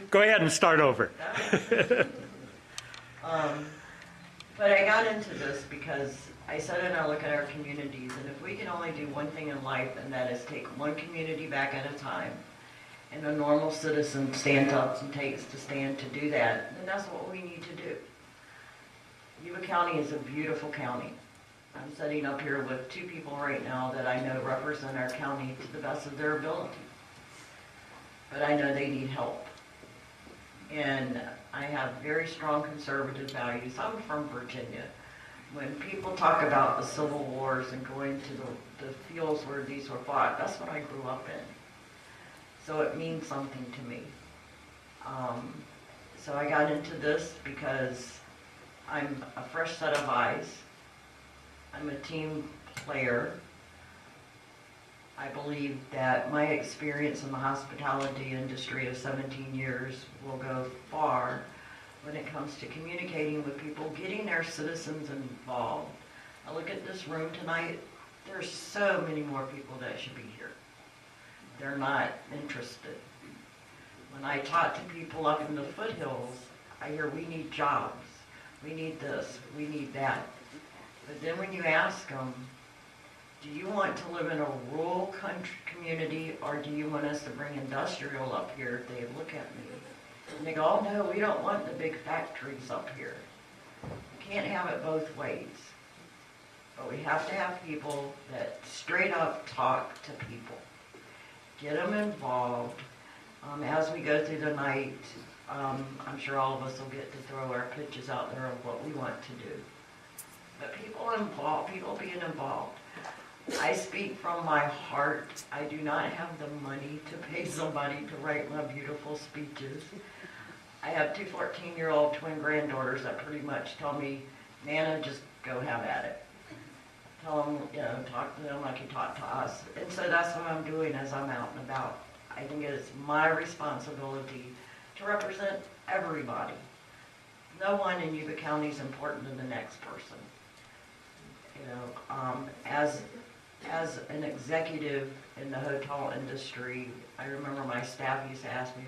Go ahead and start over. But I got into this because I sit and I look at our communities, and if we can only do one thing in life, and that is take one community back at a time, and a normal citizen stands up and takes the stand to do that, then that's what we need to do. Yuba County is a beautiful county. I'm sitting up here with two people right now that I know represent our county to the best of their ability. But I know they need help. And I have very strong conservative values. I'm from Virginia. When people talk about the civil wars and going to the fields where these were fought, that's what I grew up in. So it means something to me. So I got into this because I'm a fresh set of eyes. I'm a team player. I believe that my experience in the hospitality industry of 17 years will go far when it comes to communicating with people, getting their citizens involved. I look at this room tonight, there's so many more people that should be here. They're not interested. When I talk to people up in the foothills, I hear we need jobs, we need this, we need that. But then when you ask them, do you want to live in a rural country community, or do you want us to bring industrial up here? They look at me and they go, oh no, we don't want the big factories up here. We can't have it both ways. But we have to have people that straight up talk to people. Get them involved. As we go through the night, I'm sure all of us will get to throw our pitches out there of what we want to do. But people involved, people being involved. I speak from my heart. I do not have the money to pay somebody to write my beautiful speeches. I have two 14-year-old twin granddaughters that pretty much tell me, Nana, just go have at it. Tell them, talk to them like you talk to us. And so that's what I'm doing as I'm out and about. I think it is my responsibility to represent everybody. No one in Yuba County is important than the next person. As an executive in the hotel industry, I remember my staff used to ask me,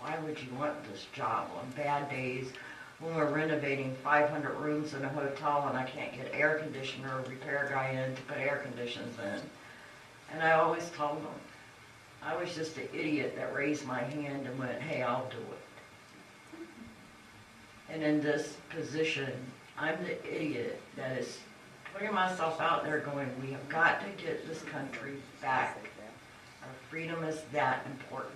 why would you want this job on bad days when we're renovating 500 rooms in a hotel and I can't get air conditioner or repair guy in to put air conditioners in? And I always told them, I was just an idiot that raised my hand and went, hey, I'll do it. And in this position, I'm the idiot that is putting myself out there going, we have got to get this country back. Our freedom is that important.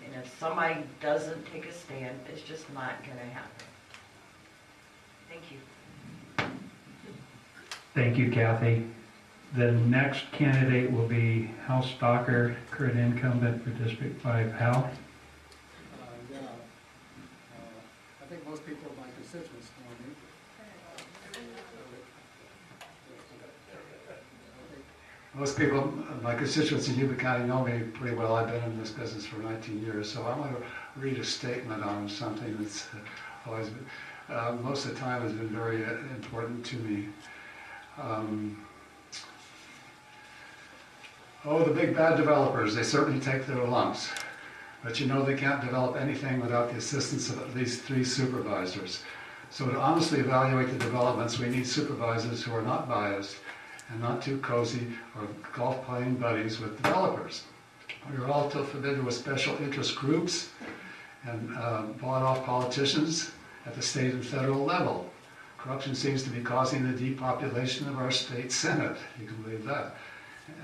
And if somebody doesn't take a stand, it's just not going to happen. Thank you. Thank you, Kathy. The next candidate will be Hal Stocker, current incumbent for District 5. Hal? I think most people of my constituents know me. Most people, my constituents in Yuba County know me pretty well. I've been in this business for 19 years, so I'm going to read a statement on something that's always been, most of the time has been very important to me. Oh, the big bad developers, they certainly take their lumps. But you know they can't develop anything without the assistance of at least 3 supervisors. So to honestly evaluate the developments, we need supervisors who are not biased and not too cozy or golf-playing buddies with developers. We are all too familiar with special interest groups and bought-off politicians at the state and federal level. Corruption seems to be causing the depopulation of our state senate. You can believe that.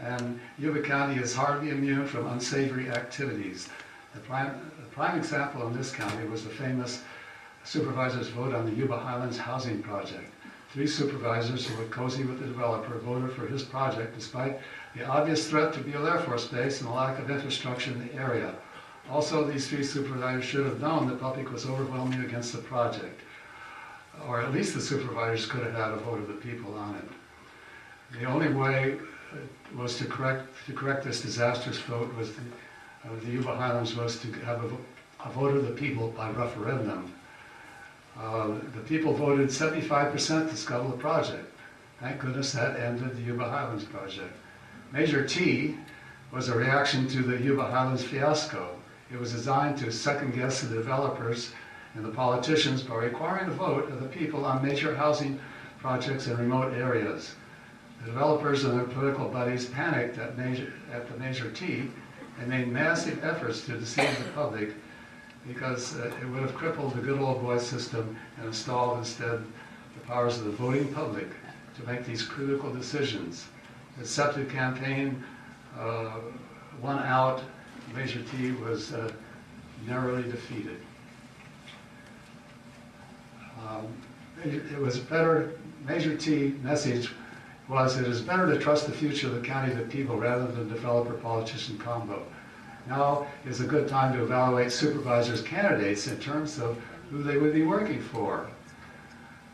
And Yuba County is hardly immune from unsavory activities. The prime example in this county was the famous supervisor's vote on the Yuba Highlands housing project. 3 supervisors who were cozy with the developer voted for his project despite the obvious threat to Beale Air Force Base and the lack of infrastructure in the area. Also, these 3 supervisors should have known the public was overwhelming against the project, or at least the supervisors could have had a vote of the people on it. The only way was to correct this disastrous vote was the Yuba Highlands was to have a vote of the people by referendum. The people voted 75% to scuttle the project. Thank goodness that ended the Yuba Highlands project. Measure T was a reaction to the Yuba Highlands fiasco. It was designed to second guess the developers and the politicians by requiring the vote of the people on major housing projects in remote areas. The developers and their political buddies panicked at the Measure T and made massive efforts to deceive the public because it would have crippled the good old boy system and installed instead the powers of the voting public to make these critical decisions. The deceptive campaign won out. Measure T was narrowly defeated. It was better, Measure T message was, it is better to trust the future of the county to people rather than developer-politician combo. Now is a good time to evaluate supervisors' candidates in terms of who they would be working for.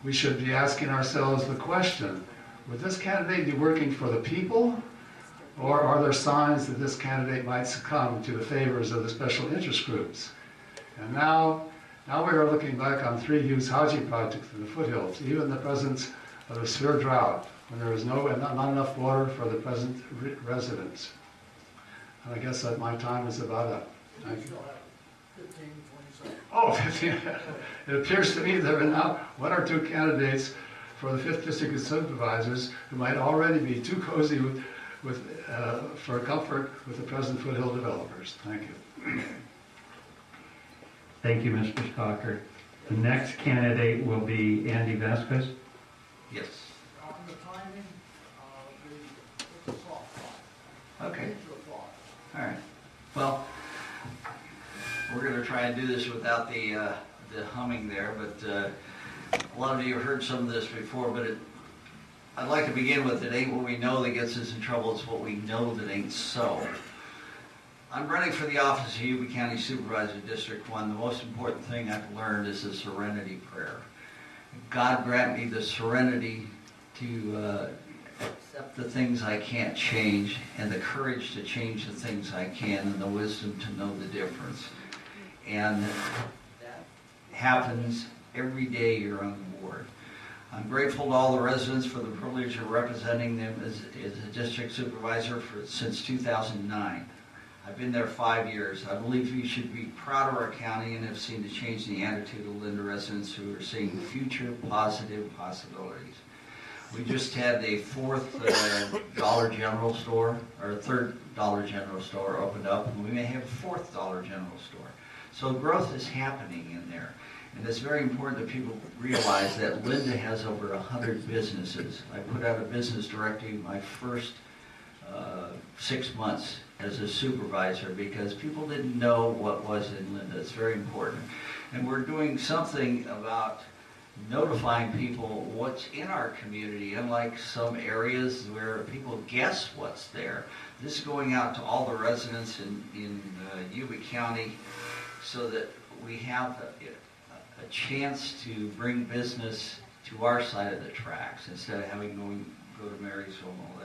We should be asking ourselves the question, would this candidate be working for the people, or are there signs that this candidate might succumb to the favors of the special interest groups? And now we are looking back on 3 huge housing projects in the foothills, even in the presence of a severe drought, when there is not enough water for the present residents. And I guess that my time is about up. Thank you. 15, 20 seconds. Oh, 15. It appears to me there are now 1 or 2 candidates for the 5th District of Supervisors who might already be too cozy for comfort with the present foothill developers. Thank you. Thank you, Mr. Stocker. The next candidate will be Andy Vespas. Yes. On the timing, it's a soft spot. Okay. Major thought. All right. Well, we're going to try and do this without the humming there, but a lot of you have heard some of this before, but I'd like to begin with, it ain't what we know that gets us in trouble, it's what we know that ain't so. I'm running for the office of Yuba County Supervisor, District 1. The most important thing I've learned is the serenity prayer. God grant me the serenity to accept the things I can't change, and the courage to change the things I can, and the wisdom to know the difference. And that happens every day you're on the board. I'm grateful to all the residents for the privilege of representing them as a district supervisor since 2009. I've been there 5 years. I believe we should be proud of our county and have seen the change in the attitude of Linda residents who are seeing future positive possibilities. We just had the 4th Dollar General store, or 3rd Dollar General store opened up, and we may have a 4th Dollar General store. So growth is happening in there. And it's very important that people realize that Linda has over 100 businesses. I put out a business directory my first 6 months as a supervisor because people didn't know what was in Linda. It's very important. And we're doing something about notifying people what's in our community, unlike some areas where people guess what's there. This is going out to all the residents in Yuba County so that we have a chance to bring business to our side of the tracks instead of having go to Marysville and all that.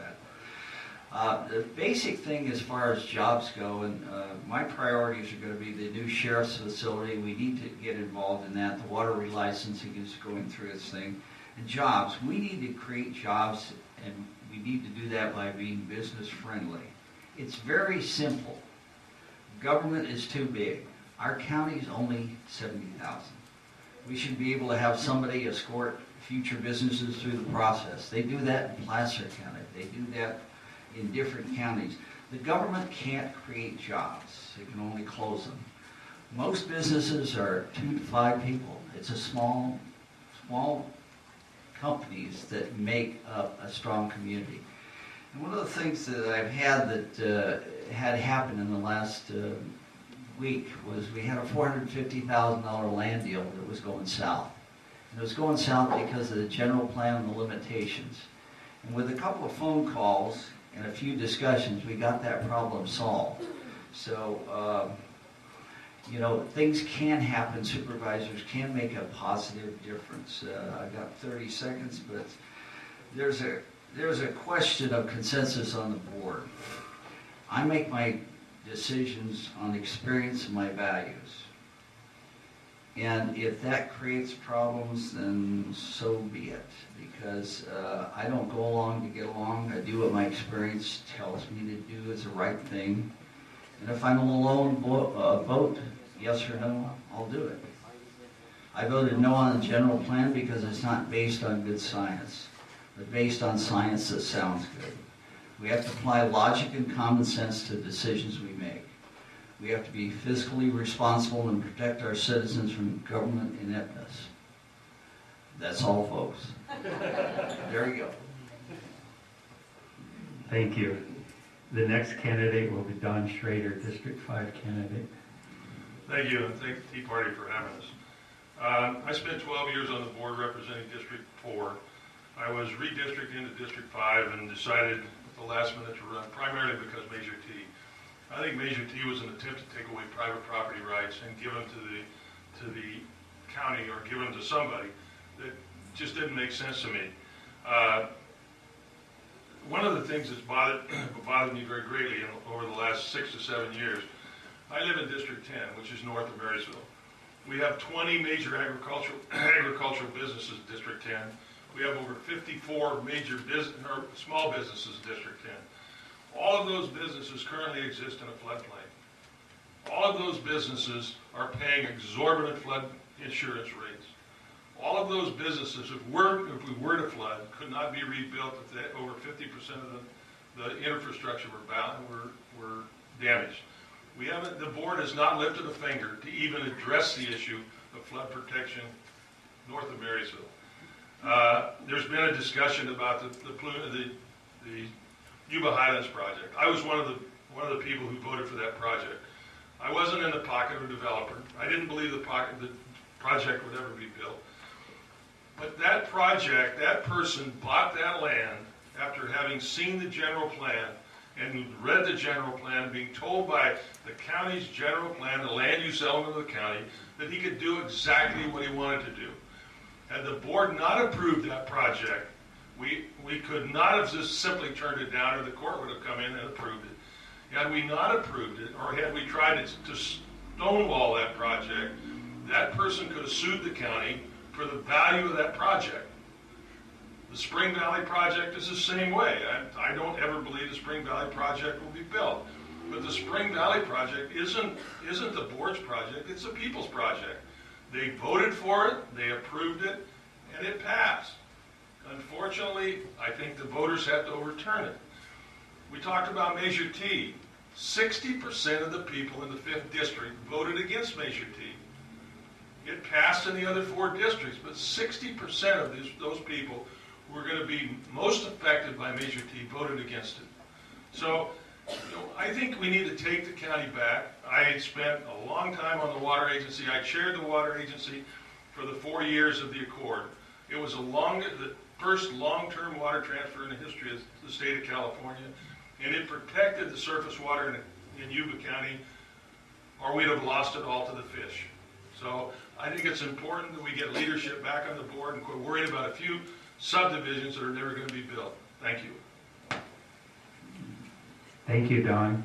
The basic thing as far as jobs go, and my priorities are going to be the new sheriff's facility. We need to get involved in that. The water relicensing is going through its thing. And jobs, we need to create jobs, and we need to do that by being business friendly. It's very simple. Government is too big. Our county is only 70,000. We should be able to have somebody escort future businesses through the process. They do that in Placer County. They do that in different counties. The government can't create jobs. It can only close them. Most businesses are 2 to 5 people. It's a small companies that make up a strong community. And one of the things that I've had that had happened in the last week was we had a $450,000 land deal that was going south. And it was going south because of the general plan and the limitations. And with a couple of phone calls and a few discussions, we got that problem solved. So, you know, things can happen. Supervisors can make a positive difference. I've got 30 seconds, but there's a question of consensus on the board. I make my decisions on experience and my values. And if that creates problems, then so be it. Because I don't go along to get along. I do what my experience tells me to do is the right thing. And if I'm alone vote yes or no, I'll do it. I voted no on the general plan because it's not based on good science, but based on science that sounds good. We have to apply logic and common sense to decisions we make. We have to be fiscally responsible and protect our citizens from government ineptness. That's all, folks. There you go. Thank you. The next candidate will be Don Schrader, District 5 candidate. Thank you, and thank the Tea Party for having us. I spent 12 years on the board representing District 4. I was redistricted into District 5 and decided at the last minute to run, primarily because Measure T. I think Measure T was an attempt to take away private property rights and give them to the county or give them to somebody that just didn't make sense to me. One of the things that's bothered me very greatly over the last 6 to 7 years, I live in District 10, which is north of Marysville. We have 20 major agricultural businesses in District 10. We have over 54 major small businesses in District 10. All of those businesses currently exist in a floodplain. All of those businesses are paying exorbitant flood insurance rates. All of those businesses, if we were to flood, could not be rebuilt if over 50% of the infrastructure were damaged. The board has not lifted a finger to even address the issue of flood protection north of Marysville. There's been a discussion about the Yuba Highlands project. I was one of the people who voted for that project. I wasn't in the pocket of a developer. I didn't believe the project would ever be built. But that project, that person bought that land after having seen the general plan and read the general plan, being told by the county's general plan, the land use element of the county, that he could do exactly what he wanted to do. Had the board not approved that project, we could not have just simply turned it down, or the court would have come in and approved it. Had we not approved it, or had we tried to stonewall that project, that person could have sued the county for the value of that project. The Spring Valley project is the same way. I don't ever believe the Spring Valley project will be built. But the Spring Valley project isn't the board's project, it's the people's project. They voted for it, they approved it, and it passed. Unfortunately, I think the voters have to overturn it. We talked about Measure T. 60% of the people in the 5th district voted against Measure T. It passed in the other 4 districts, but 60% of those people who are going to be most affected by Measure T voted against it. So, I think we need to take the county back. I spent a long time on the water agency. I chaired the water agency for the 4 years of the accord. It was the first long-term water transfer in the history of the state of California, and it protected the surface water in Yuba County, or we'd have lost it all to the fish. So I think it's important that we get leadership back on the board and quit worrying about a few subdivisions that are never going to be built. Thank you. Thank you, Don.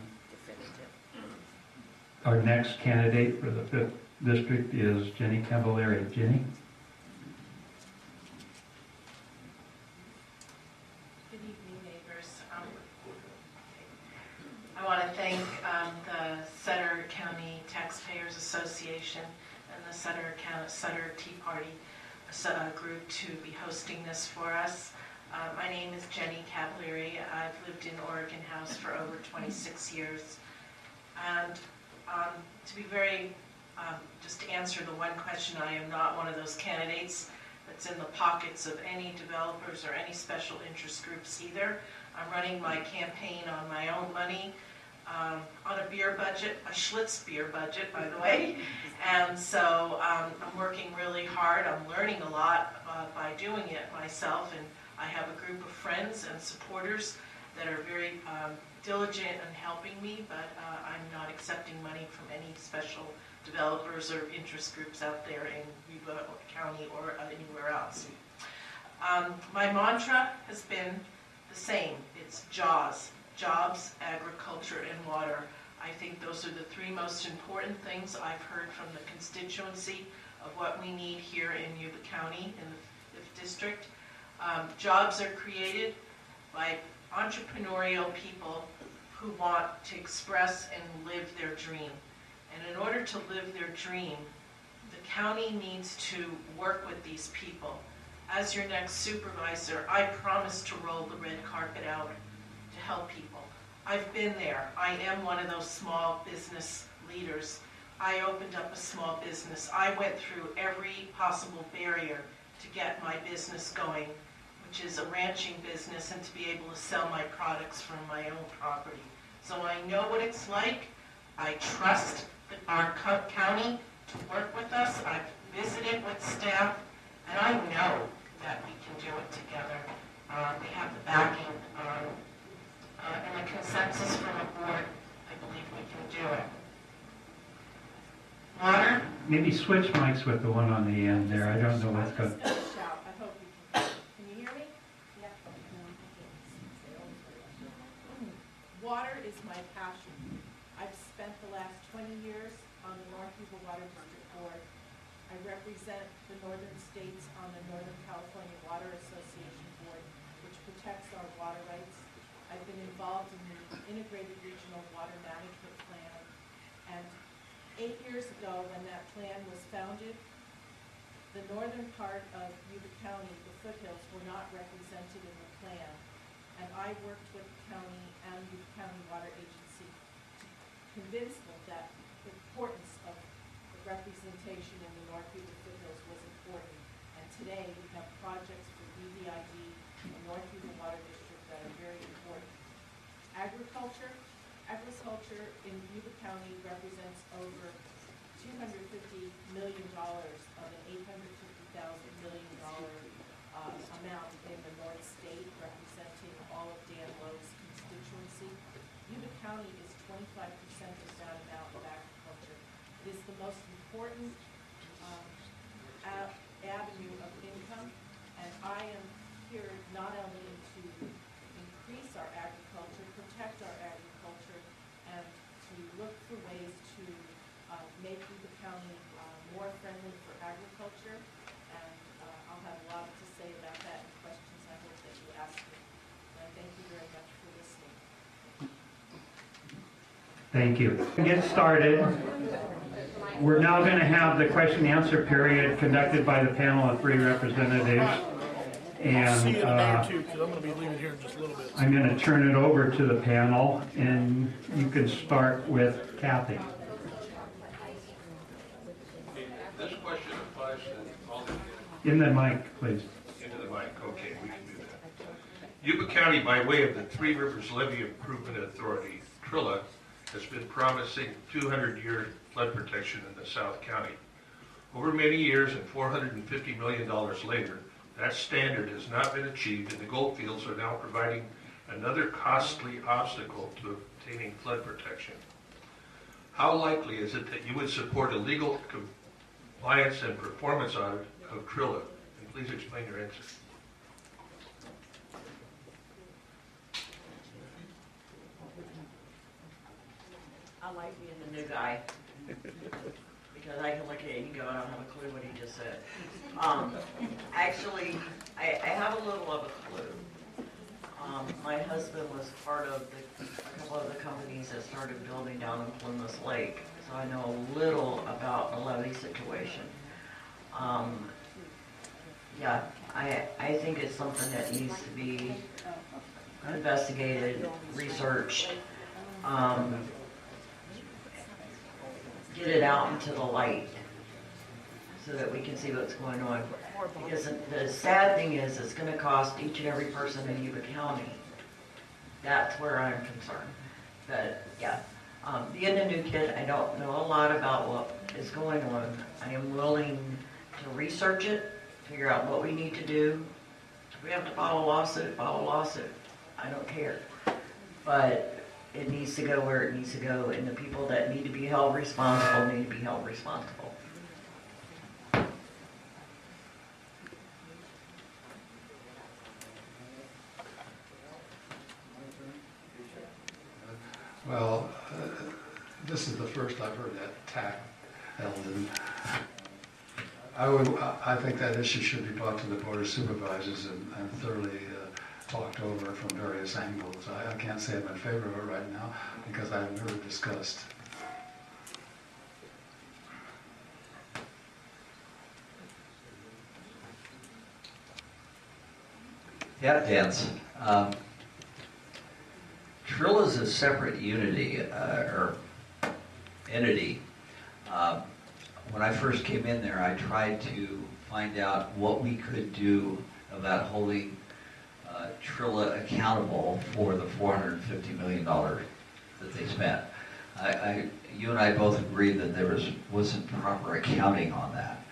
Our next candidate for the 5th district is Jenny Cavallari. Jenny? Good evening, neighbors. I want to thank the Sutter County Taxpayers Association and the Sutter Tea Party group to be hosting this for us. My name is Jenny Cavallari. I've lived in Oregon House for over 26 years. And to be very, just to answer the one question, I am not one of those candidates that's in the pockets of any developers or any special interest groups either. I'm running my campaign on my own money, on a beer budget, a Schlitz beer budget, by the way. And so I'm working really hard. I'm learning a lot by doing it myself. And I have a group of friends and supporters that are very diligent in helping me, but I'm not accepting money from any special developers or interest groups out there in Yuba County or anywhere else. My mantra has been the same. It's JAWS, jobs, agriculture, and water. I think those are the 3 most important things I've heard from the constituency of what we need here in Yuba County in the 5th district. Jobs are created by entrepreneurial people who want to express and live their dream. And in order to live their dream, the county needs to work with these people. As your next supervisor, I promise to roll the red carpet out to help people. I've been there. I am one of those small business leaders. I opened up a small business. I went through every possible barrier to get my business going, which is a ranching business, and to be able to sell my products from my own property. So I know what it's like. I trust our county to work with us. I've visited with staff, and I know that we can do it together. We have the backing and the consensus from the board. I believe we can do it. Water? Maybe switch mics with the one on the end there. I don't know what's I'm going. just gonna shout. I hope you can. Can you hear me? Yeah. Water is my passion. I've spent the last 20 years on the North Yuba Water District Board. I represent the northern states on the Northern California Water Association Board, which protects our water rights. I've been involved in the Integrated Regional Water Management Plan, and 8 years ago, when that plan was founded, the northern part of Yuba County, the foothills, were not represented in the plan. And I worked with the county and Yuba County Water Agency to convince them that the importance of the representation in the North Yuba foothills was important. And today, we have projects for BVID and North Yuba Water District that are very important. Agriculture in Yuba County represents over $250 million of an $850,000 million amount in the North State, representing all of Dan Lowe's constituency. Yuba County is 25% of that amount of agriculture. It is the most important avenue of income, and I am here not only to increase our agriculture, protect our agriculture, and to look for ways to make Yuba County more friendly for agriculture. And I'll have a lot to say about that in questions I hope that you ask me. And I thank you very much for listening. Thank you. To get started, we're now going to have the question and answer period conducted by the panel of 3 representatives. And See you in a day or two, because I'm going to be leaving here in just a little bit. I'm going to turn it over to the panel, and you can start with Kathy. This question applies to all the, In the mic, please. into the mic, okay, we can do that. Yuba County, by way of the Three Rivers Levee Improvement Authority, TRILA, has been promising 200-year flood protection in the South County. Over many years and $450 million later, that standard has not been achieved, and the Goldfields are now providing another costly obstacle to obtaining flood protection. How likely is it that you would support a legal compliance and performance audit of TRILA? And please explain your answer. I like being the new guy, because I can look at it and go, I don't have a clue what he just said. Actually, I have a little of a clue. My husband was part of a couple of the companies that started building down in Plymouth Lake, so I know a little about the levee situation. Yeah, I think it's something that needs to be investigated, researched, get it out into the light so that we can see what's going on. Because the sad thing is, it's going to cost each and every person in Yuba County. That's where I'm concerned. But yeah, being a new kid, I don't know a lot about what is going on. I am willing to research it, figure out what we need to do. If we have to file a lawsuit, file a lawsuit. I don't care. But it needs to go where it needs to go, and the people that need to be held responsible need to be held responsible. Well, this is the first I've heard that tack held in. I think that issue should be brought to the Board of Supervisors and thoroughly talked over from various angles. I can't say I'm in favor of it right now because I've never discussed. Yeah, dance. Trill is a separate unity or entity. When I first came in there, I tried to find out what we could do about holding Trilla accountable for the $450 million that they spent. You and I both agreed that there wasn't proper accounting on that.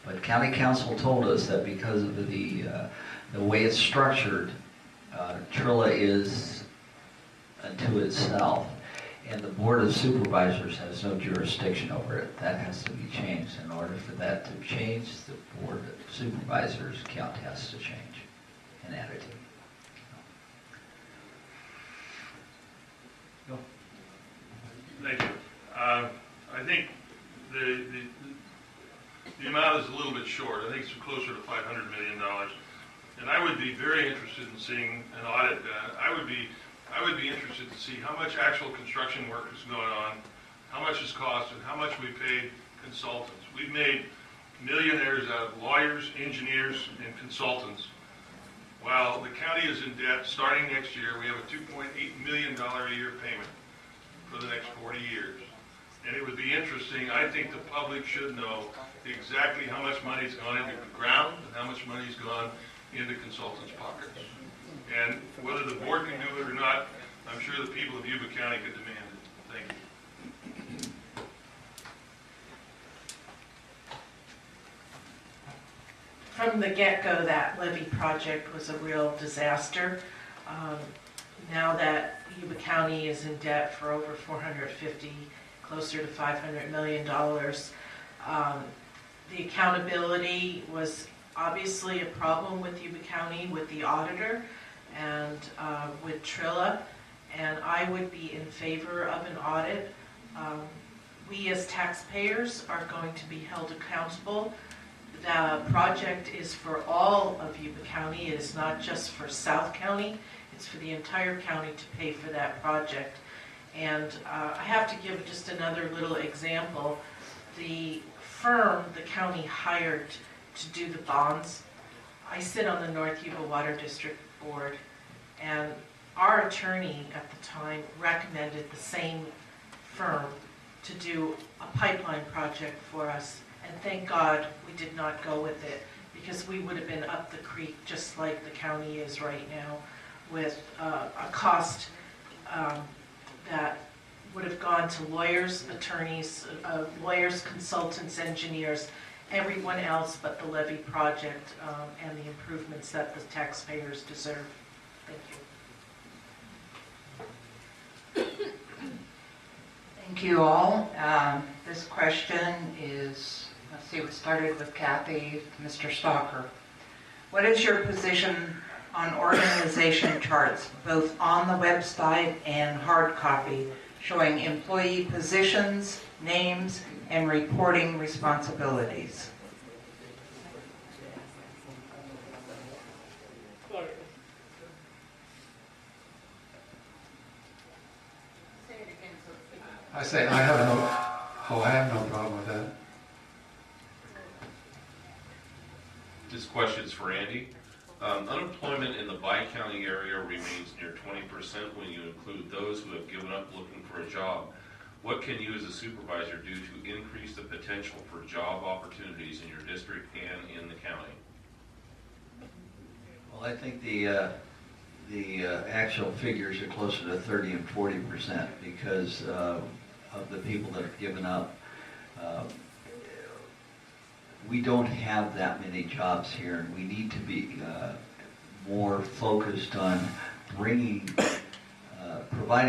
But County Council told us that because of the way it's structured, Trilla is unto itself, and the Board of Supervisors has no jurisdiction over it. That has to be changed. In order for that to change, the Board of Supervisors count has to change in attitude. Go. Thank you. I think the amount is a little bit short. I think it's closer to $500 million. And I would be very interested in seeing an audit done. I would be interested to see how much actual construction work is going on, how much it's cost, and how much we paid consultants. We've made millionaires out of lawyers, engineers, and consultants. While the county is in debt, starting next year, we have a $2.8 million a year payment for the next 40 years. And it would be interesting, I think the public should know exactly how much money's gone into the ground and how much money's gone into consultants' pockets. And whether the board can do it or not, I'm sure the people of Yuba County could demand it. Thank you. From the get-go, that levee project was a real disaster. Now that Yuba County is in debt for over $450, closer to $500 million, the accountability was obviously a problem with Yuba County, with the auditor, and with Trilla, and I would be in favor of an audit. We as taxpayers are going to be held accountable. The project is for all of Yuba County. It is not just for South County. It's for the entire county to pay for that project. And I have to give just another little example. The firm the county hired to do the bonds, I sit on the North Yuba Water District Board, and our attorney at the time recommended the same firm to do a pipeline project for us. And thank God we did not go with it, because we would have been up the creek just like the county is right now, with a cost that would have gone to lawyers, attorneys, lawyers, consultants, engineers, everyone else but the levee project and the improvements that the taxpayers deserve. Thank you. Thank you all. This question is, let's see, we started with Kathy, Mr. Stocker. What is your position on organization charts, both on the website and hard copy, showing employee positions, names, and reporting responsibilities? I say I have no problem with that. This question is for Andy. Unemployment in the Bi-County area remains near 20% when you include those who have given up looking for a job. What can you as a supervisor do to increase the potential for job opportunities in your district and in the county? Well, I think the actual figures are closer to 30 and 40% because of the people that have given up. We don't have that many jobs here, and we need to be more focused on providing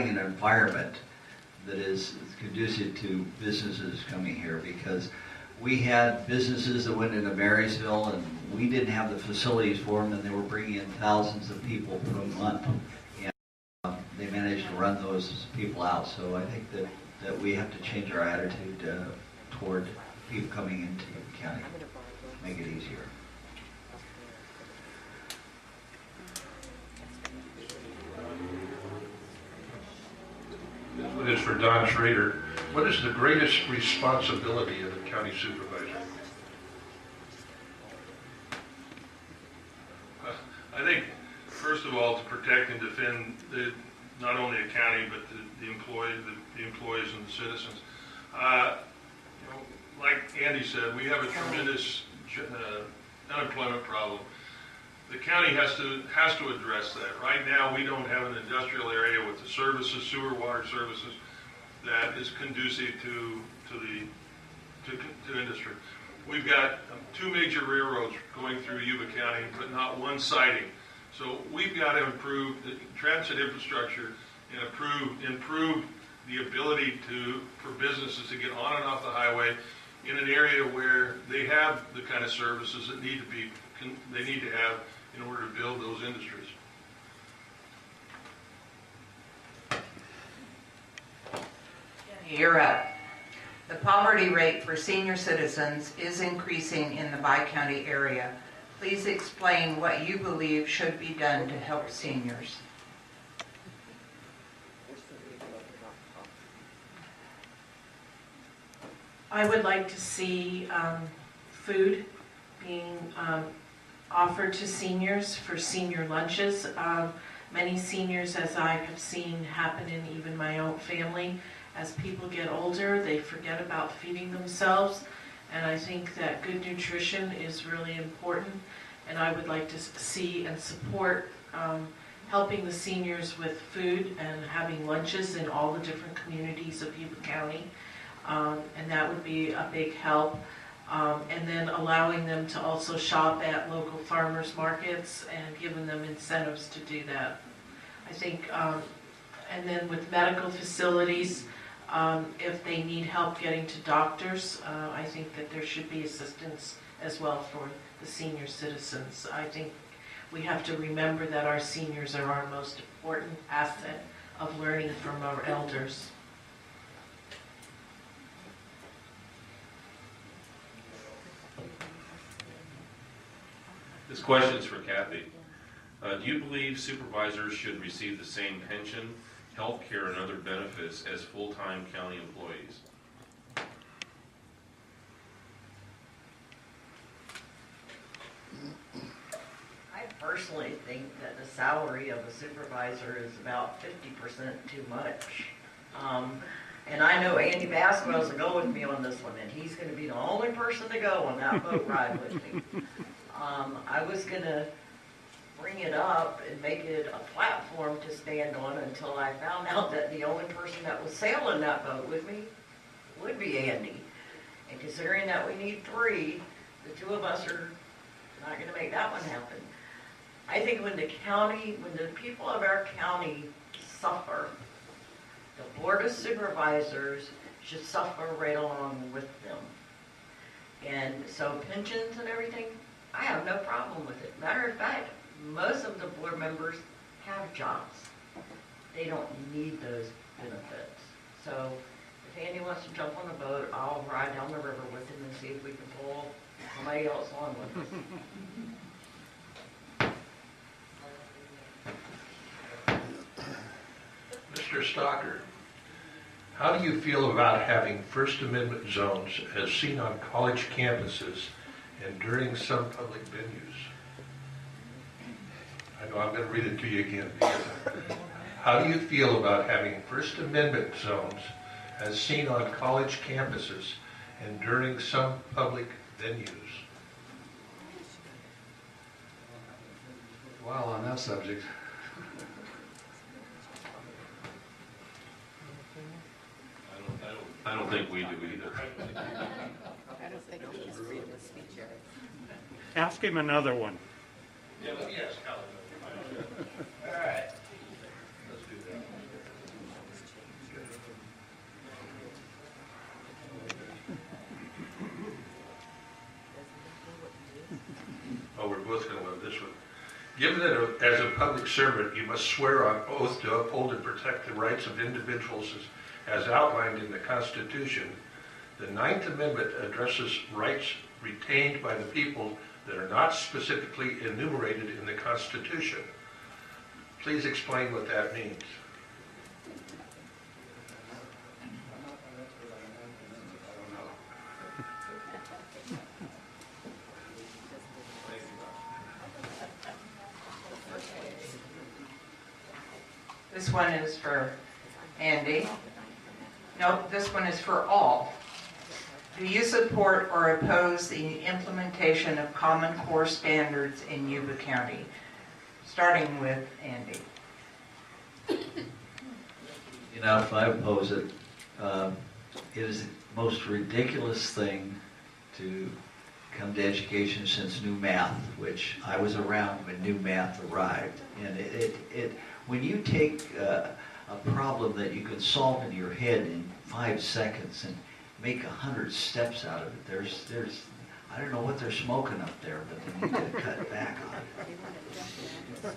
an environment that is conducive to businesses coming here, because we had businesses that went into Marysville and we didn't have the facilities for them, and they were bringing in thousands of people per month, and they managed to run those people out. So I think that we have to change our attitude toward people coming into the county, make it easier. is for Don Schrader. What is the greatest responsibility of a county supervisor? I think, first of all, to protect and defend not only a county, but the employees and the citizens. Like Andy said, we have a tremendous unemployment problem. The county has to address that. Right now, we don't have an industrial area with the services, sewer, water services, that is conducive to industry. We've got 2 major railroads going through Yuba County, but not one siding. So we've got to improve the transit infrastructure and improve the ability for businesses to get on and off the highway in an area where they have the kind of services that they need to have in order to build those industries. You're up. The poverty rate for senior citizens is increasing in the Bi-County area. Please explain what you believe should be done to help seniors. I would like to see food being offered to seniors for senior lunches. Many seniors, as I have seen happen in even my own family, as people get older, they forget about feeding themselves. And I think that good nutrition is really important. And I would like to see and support helping the seniors with food and having lunches in all the different communities of Yuba County. And that would be a big help. And then allowing them to also shop at local farmers markets and giving them incentives to do that. I think, and then with medical facilities, if they need help getting to doctors, I think that there should be assistance as well for the senior citizens. I think we have to remember that our seniors are our most important asset of learning from our elders. This question is for Kathy. Do you believe supervisors should receive the same pension, health care, and other benefits as full-time county employees? I personally think that the salary of a supervisor is about 50% too much. And I know Andy Basquez will go with me on this one, and he's going to be the only person to go on that boat ride with me. I was going to bring it up and make it a platform to stand on until I found out that the only person that was sailing that boat with me would be Andy. And considering that we need 3, the 2 of us are not going to make that one happen. I think when the people of our county suffer, the Board of Supervisors should suffer right along with them. And so pensions and everything, I have no problem with it. Matter of fact, most of the board members have jobs. They don't need those benefits. So if Andy wants to jump on a boat, I'll ride down the river with him and see if we can pull somebody else on with us. Mr. Stocker, how do you feel about having First Amendment zones as seen on college campuses and during some public venues? I know I'm going to read it to you again. How do you feel about having First Amendment zones as seen on college campuses and during some public venues? While on that subject, I don't think we do either. I don't think he has freedom of speech area. Ask him another one. Yeah, let me ask Hal. All right. Let's do that. Oh, we're both going to love this one. Given that as a public servant, you must swear on oath to uphold and protect the rights of individuals as outlined in the Constitution, the Ninth Amendment addresses rights retained by the people that are not specifically enumerated in the Constitution. Please explain what that means. This one is for Andy. No, this one is for all. Do you support or oppose the implementation of Common Core standards in Yuba County? Starting with Andy. You know, if I oppose it, it is the most ridiculous thing to come to education since new math, which I was around when new math arrived. And when you take a problem that you can solve in your head in 5 seconds and make 100 steps out of it, there's I don't know what they're smoking up there, but they need to cut back on it.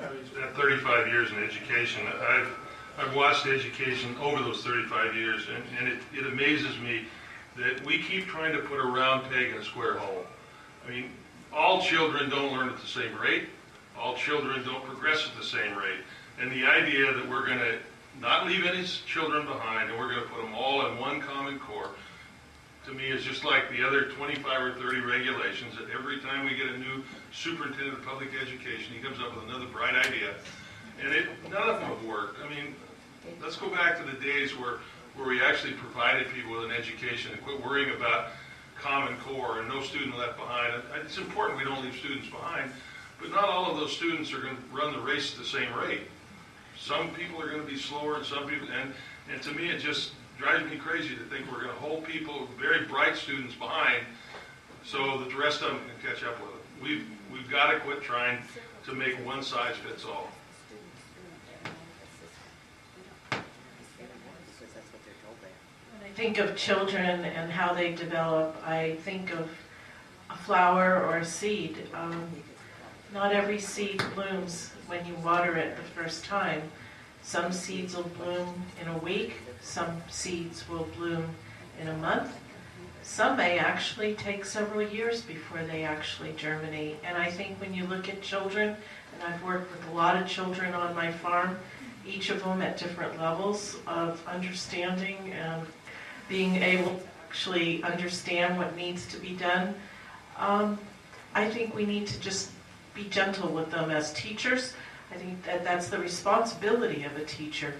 I've spent 35 years in education. I've watched education over those 35 years, and it amazes me that we keep trying to put a round peg in a square hole. I mean, all children don't learn at the same rate. All children don't progress at the same rate. And the idea that we're going to not leave any children behind and we're going to put them all in one common core, to me is just like the other 25 or 30 regulations that every time we get a new superintendent of public education, he comes up with another bright idea. And none of them have worked. I mean, let's go back to the days where we actually provided people with an education and quit worrying about Common Core and no student left behind. It's important we don't leave students behind, but not all of those students are going to run the race at the same rate. Some people are going to be slower and some people, and to me it just drives me crazy to think we're going to hold people, very bright students behind so that the rest of them can catch up with them. We've got to quit trying to make one size fits all. When I think of children and how they develop, I think of a flower or a seed. Not every seed blooms when you water it the first time. Some seeds will bloom in a week, some seeds will bloom in a month. Some may actually take several years before they actually germinate. And I think when you look at children, and I've worked with a lot of children on my farm, each of them at different levels of understanding and being able to actually understand what needs to be done. I think we need to just be gentle with them as teachers. I think that's the responsibility of a teacher,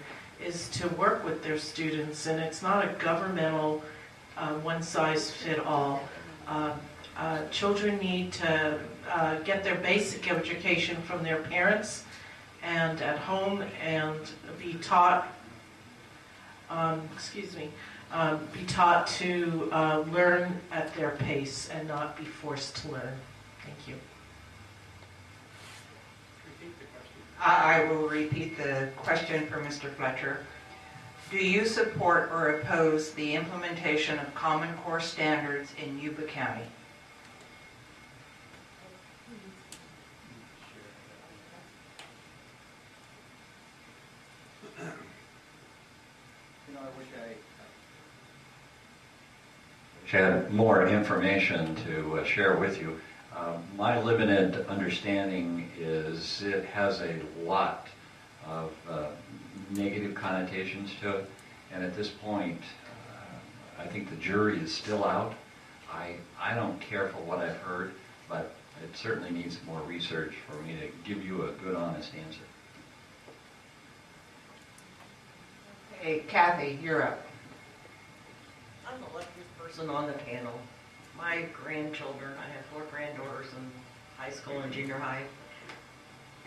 is to work with their students, and it's not a governmental one-size-fit-all. Children need to get their basic education from their parents and at home and be taught, be taught to learn at their pace and not be forced to learn. Thank you. I will repeat the question for Mr. Fletcher. Do you support or oppose the implementation of Common Core standards in Yuba County? You know, I wish I had more information to share with you. My limited understanding is it has a lot of negative connotations to it, and at this point, I think the jury is still out. I don't care for what I've heard, but it certainly needs more research for me to give you a good, honest answer. Hey, Kathy, you're up. I'm the luckiest person on the panel. My grandchildren, I have 4 granddaughters in high school and junior high,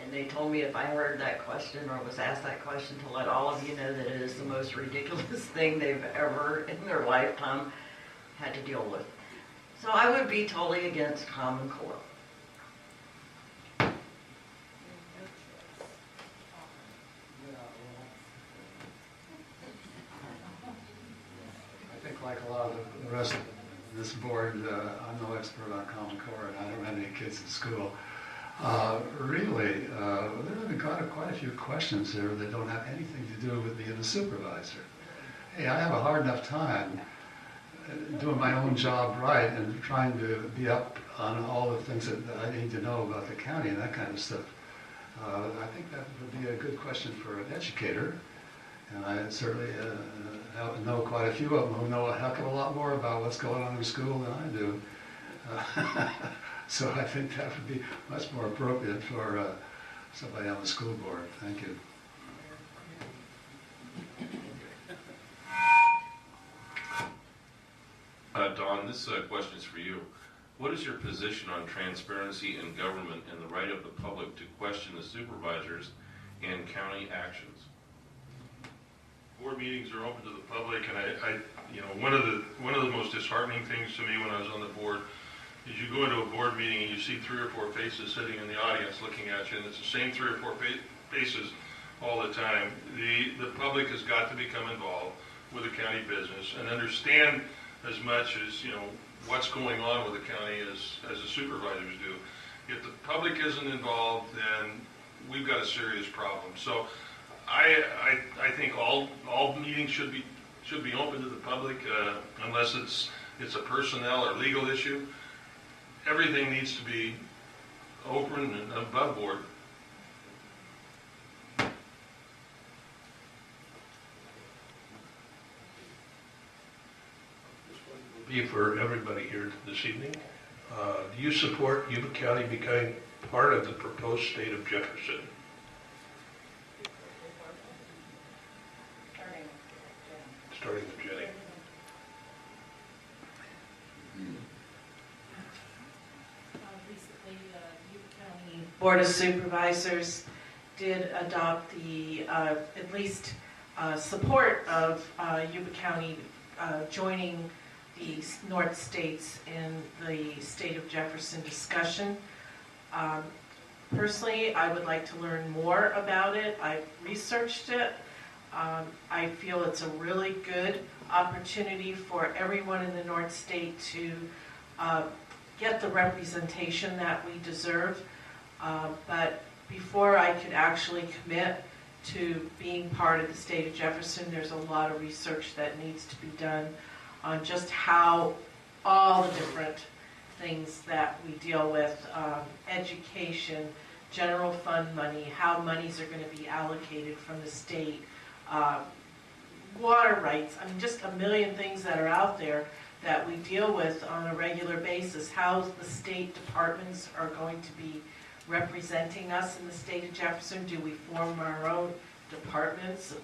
and they told me if I heard that question or was asked that question to let all of you know that it is the most ridiculous thing they've ever in their lifetime had to deal with. So I would be totally against Common Core. I think like a lot of the rest of this board, I'm no expert on Common Core, and I don't have any kids in school. Really, there have been quite a few questions there that don't have anything to do with being a supervisor. Hey, I have a hard enough time doing my own job right and trying to be up on all the things that I need to know about the county and that kind of stuff. I think that would be a good question for an educator, and I certainly know quite a few of them who know a heck of a lot more about what's going on in school than I do. So I think that would be much more appropriate for somebody on the school board. Thank you. Don, this question is for you. What is your position on transparency in government and the right of the public to question the supervisors and county actions? Board meetings are open to the public, and I you know, one of the most disheartening things to me when I was on the board is you go into a board meeting and you see 3 or 4 faces sitting in the audience looking at you, and it's the same 3 or 4 faces all the time. The public has got to become involved with the county business and understand as much as, you know, what's going on with the county as the supervisors do. If the public isn't involved, then we've got a serious problem. So I think all meetings should be open to the public, unless it's a personnel or legal issue. Everything needs to be open and above board. Be for everybody here this evening. Do you support Yuba County becoming part of the proposed state of Jefferson? Starting with Jenny. Recently, Yuba County Board of Supervisors did adopt the, at least support of Yuba County joining the North states in the state of Jefferson discussion. Personally, I would like to learn more about it. I've researched it. I feel it's a really good opportunity for everyone in the North State to get the representation that we deserve. But before I could actually commit to being part of the state of Jefferson, there's a lot of research that needs to be done on just how all the different things that we deal with, education, general fund money, how monies are going to be allocated from the state, water rights, I mean just a million things that are out there that we deal with on a regular basis, how the state departments are going to be representing us in the state of Jefferson. Do we form our own departments?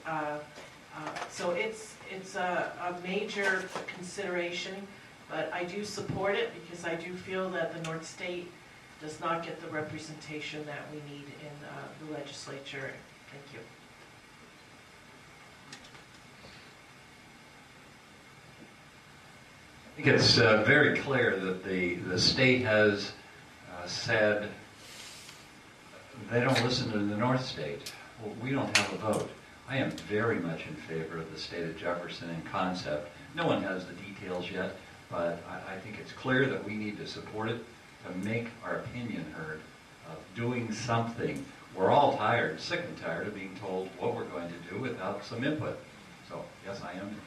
So it's a major consideration, but I do support it because I do feel that the North State does not get the representation that we need in the legislature. Thank you. I think it's very clear that the state has said they don't listen to the North State. Well, we don't have a vote. I am very much in favor of the state of Jefferson in concept. No one has the details yet, but I think it's clear that we need to support it to make our opinion heard of doing something. We're all tired, sick and tired of being told what we're going to do without some input. So, yes, I am in favor.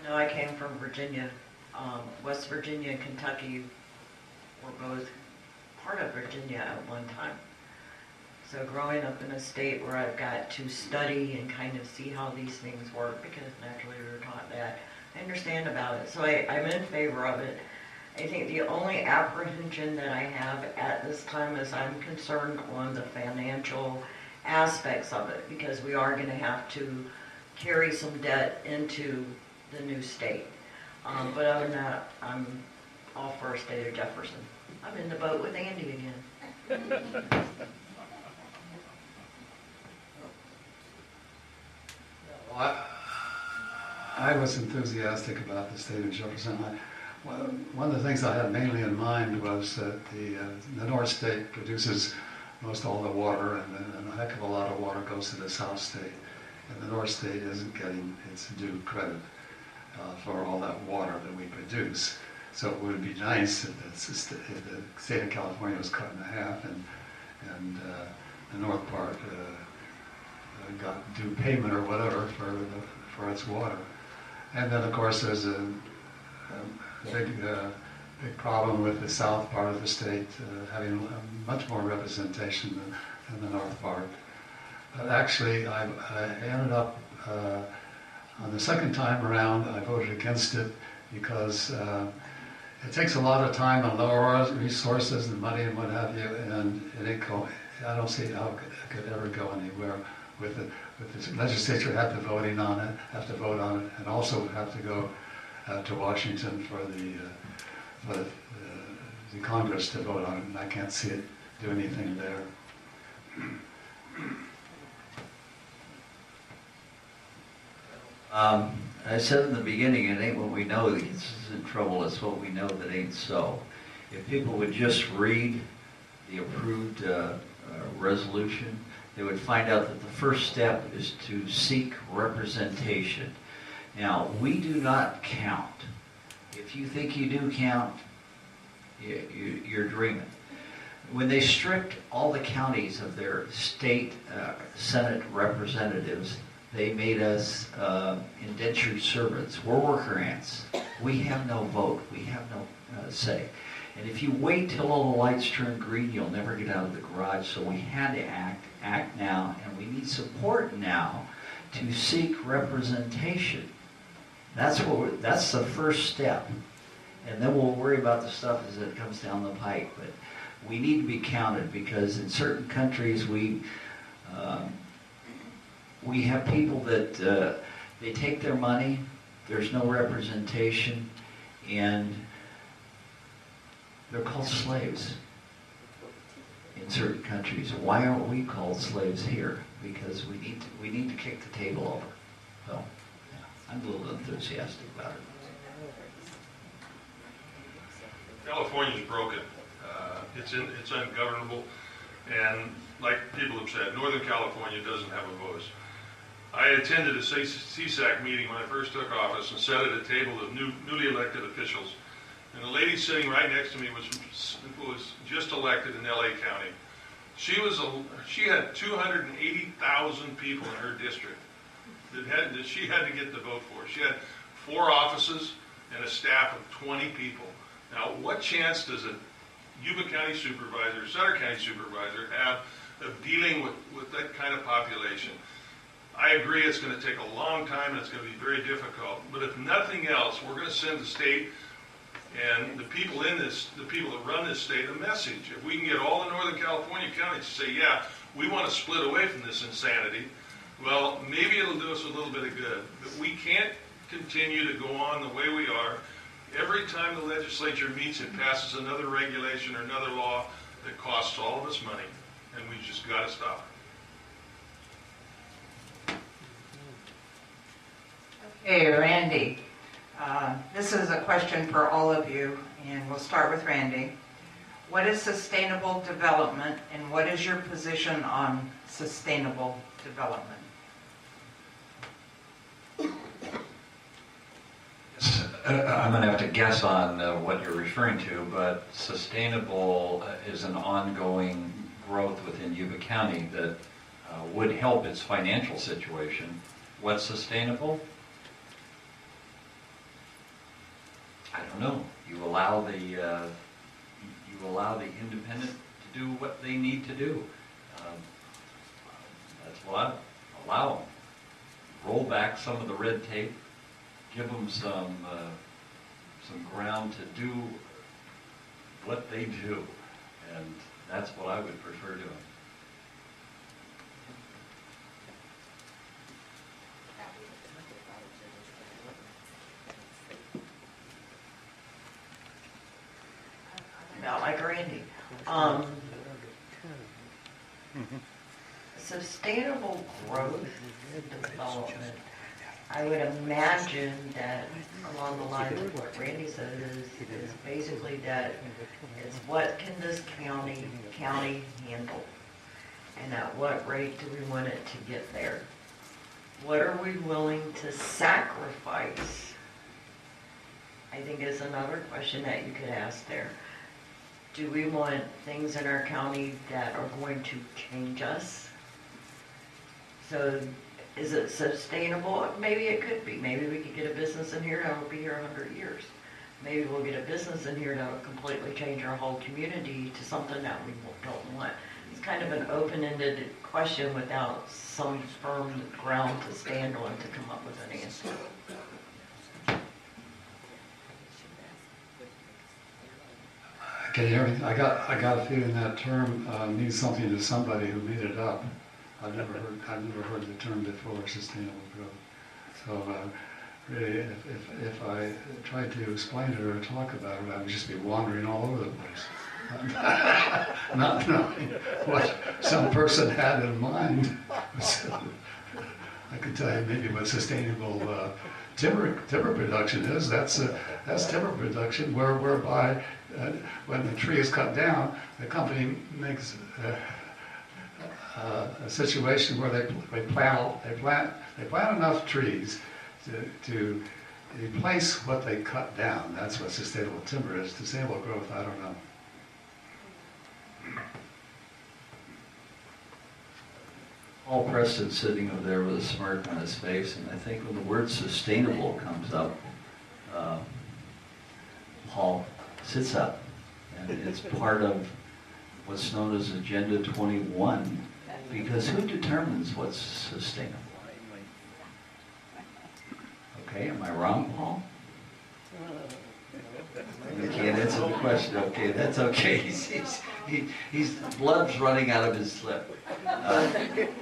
No, I came from Virginia. West Virginia and Kentucky were both part of Virginia at one time. So growing up in a state where I've got to study and kind of see how these things work, because naturally we were taught that, I understand about it. So I'm in favor of it. I think the only apprehension that I have at this time is I'm concerned on the financial aspects of it, because we are going to have to carry some debt into the new state. But other than that, I'm all for a state of Jefferson. I'm in the boat with Andy again. Well, I was enthusiastic about the state of Jefferson. One of the things I had mainly in mind was that the North State produces most all the water, and a heck of a lot of water goes to the South State. And the North State isn't getting its due credit for all that water that we produce. So it would be nice if the state of California was cut in half and the north part got due payment or whatever for its water. And then of course there's a big problem with the south part of the state having much more representation than the north part. But actually I ended up on the second time around, I voted against it because it takes a lot of time and lower resources and money and what have you, and it ain't going. I don't see how it could ever go anywhere with the legislature have to vote on it, and also have to go to Washington for the Congress to vote on it, and I can't see it do anything there. I said in the beginning, it ain't what we know that gets us in trouble, it's what we know that ain't so. If people would just read the approved resolution, they would find out that the first step is to seek representation. Now, we do not count. If you think you do count, you're dreaming. When they stripped all the counties of their state Senate representatives, they made us indentured servants. We're worker ants. We have no vote. We have no say. And if you wait till all the lights turn green, you'll never get out of the garage. So we had to act now, and we need support now to seek representation. That's the first step. And then we'll worry about the stuff as it comes down the pike. But we need to be counted, because in certain countries we have people that they take their money, there's no representation, and they're called slaves in certain countries. Why aren't we called slaves here? Because we need to kick the table over. So yeah, I'm a little enthusiastic about it. California's broken. It's ungovernable, and like people have said, Northern California doesn't have a voice. I attended a CSAC meeting when I first took office and sat at a table of newly elected officials, and the lady sitting right next to me was just elected in LA County. She had 280,000 people in her district that she had to get the vote for. She had 4 offices and a staff of 20 people. Now, what chance does a Yuba County Supervisor, Sutter County Supervisor have of dealing with that kind of population? I agree it's going to take a long time and it's going to be very difficult, but if nothing else, we're going to send the state and the people that run this state a message. If we can get all the Northern California counties to say, yeah, we want to split away from this insanity, well, maybe it'll do us a little bit of good. But we can't continue to go on the way we are. Every time the legislature meets, it passes another regulation or another law that costs all of us money, and we just got to stop it. Okay, Randy. This is a question for all of you, and we'll start with Randy. What is sustainable development, and what is your position on sustainable development? I'm going to have to guess on what you're referring to, but sustainable is an ongoing growth within Yuba County that would help its financial situation. What's sustainable? I don't know. You allow the independent to do what they need to do. That's what I allow them. Roll back some of the red tape. Give them some ground to do what they do, and that's what I would prefer doing. About like Randy. Sustainable growth and development. I would imagine that along the lines of what Randy said is basically that it's what can this county handle, and at what rate do we want it to get there? What are we willing to sacrifice? I think is another question that you could ask there. Do we want things in our county that are going to change us? So is it sustainable? Maybe it could be. Maybe we could get a business in here that will be here 100 years. Maybe we'll get a business in here that will completely change our whole community to something that we don't want. It's kind of an open-ended question without some firm ground to stand on to come up with an answer. Can you hear me? I got a feeling that term means something to somebody who made it up. I've never heard the term before, sustainable growth. So really, if I tried to explain it or talk about it, I would just be wandering all over the place, not knowing what some person had in mind. I could tell you maybe what sustainable timber production is. That's timber production whereby when the tree is cut down, the company makes a situation where they plant enough trees to replace what they cut down. That's what sustainable timber is. Sustainable growth, I don't know. Paul Preston's sitting over there with a smirk on his face, and I think when the word sustainable comes up, Paul sits up, and it's part of what's known as Agenda 21, because who determines what's sustainable? Okay, am I wrong, Paul? You can't answer the question. Okay, that's okay. He's blood's running out of his lip.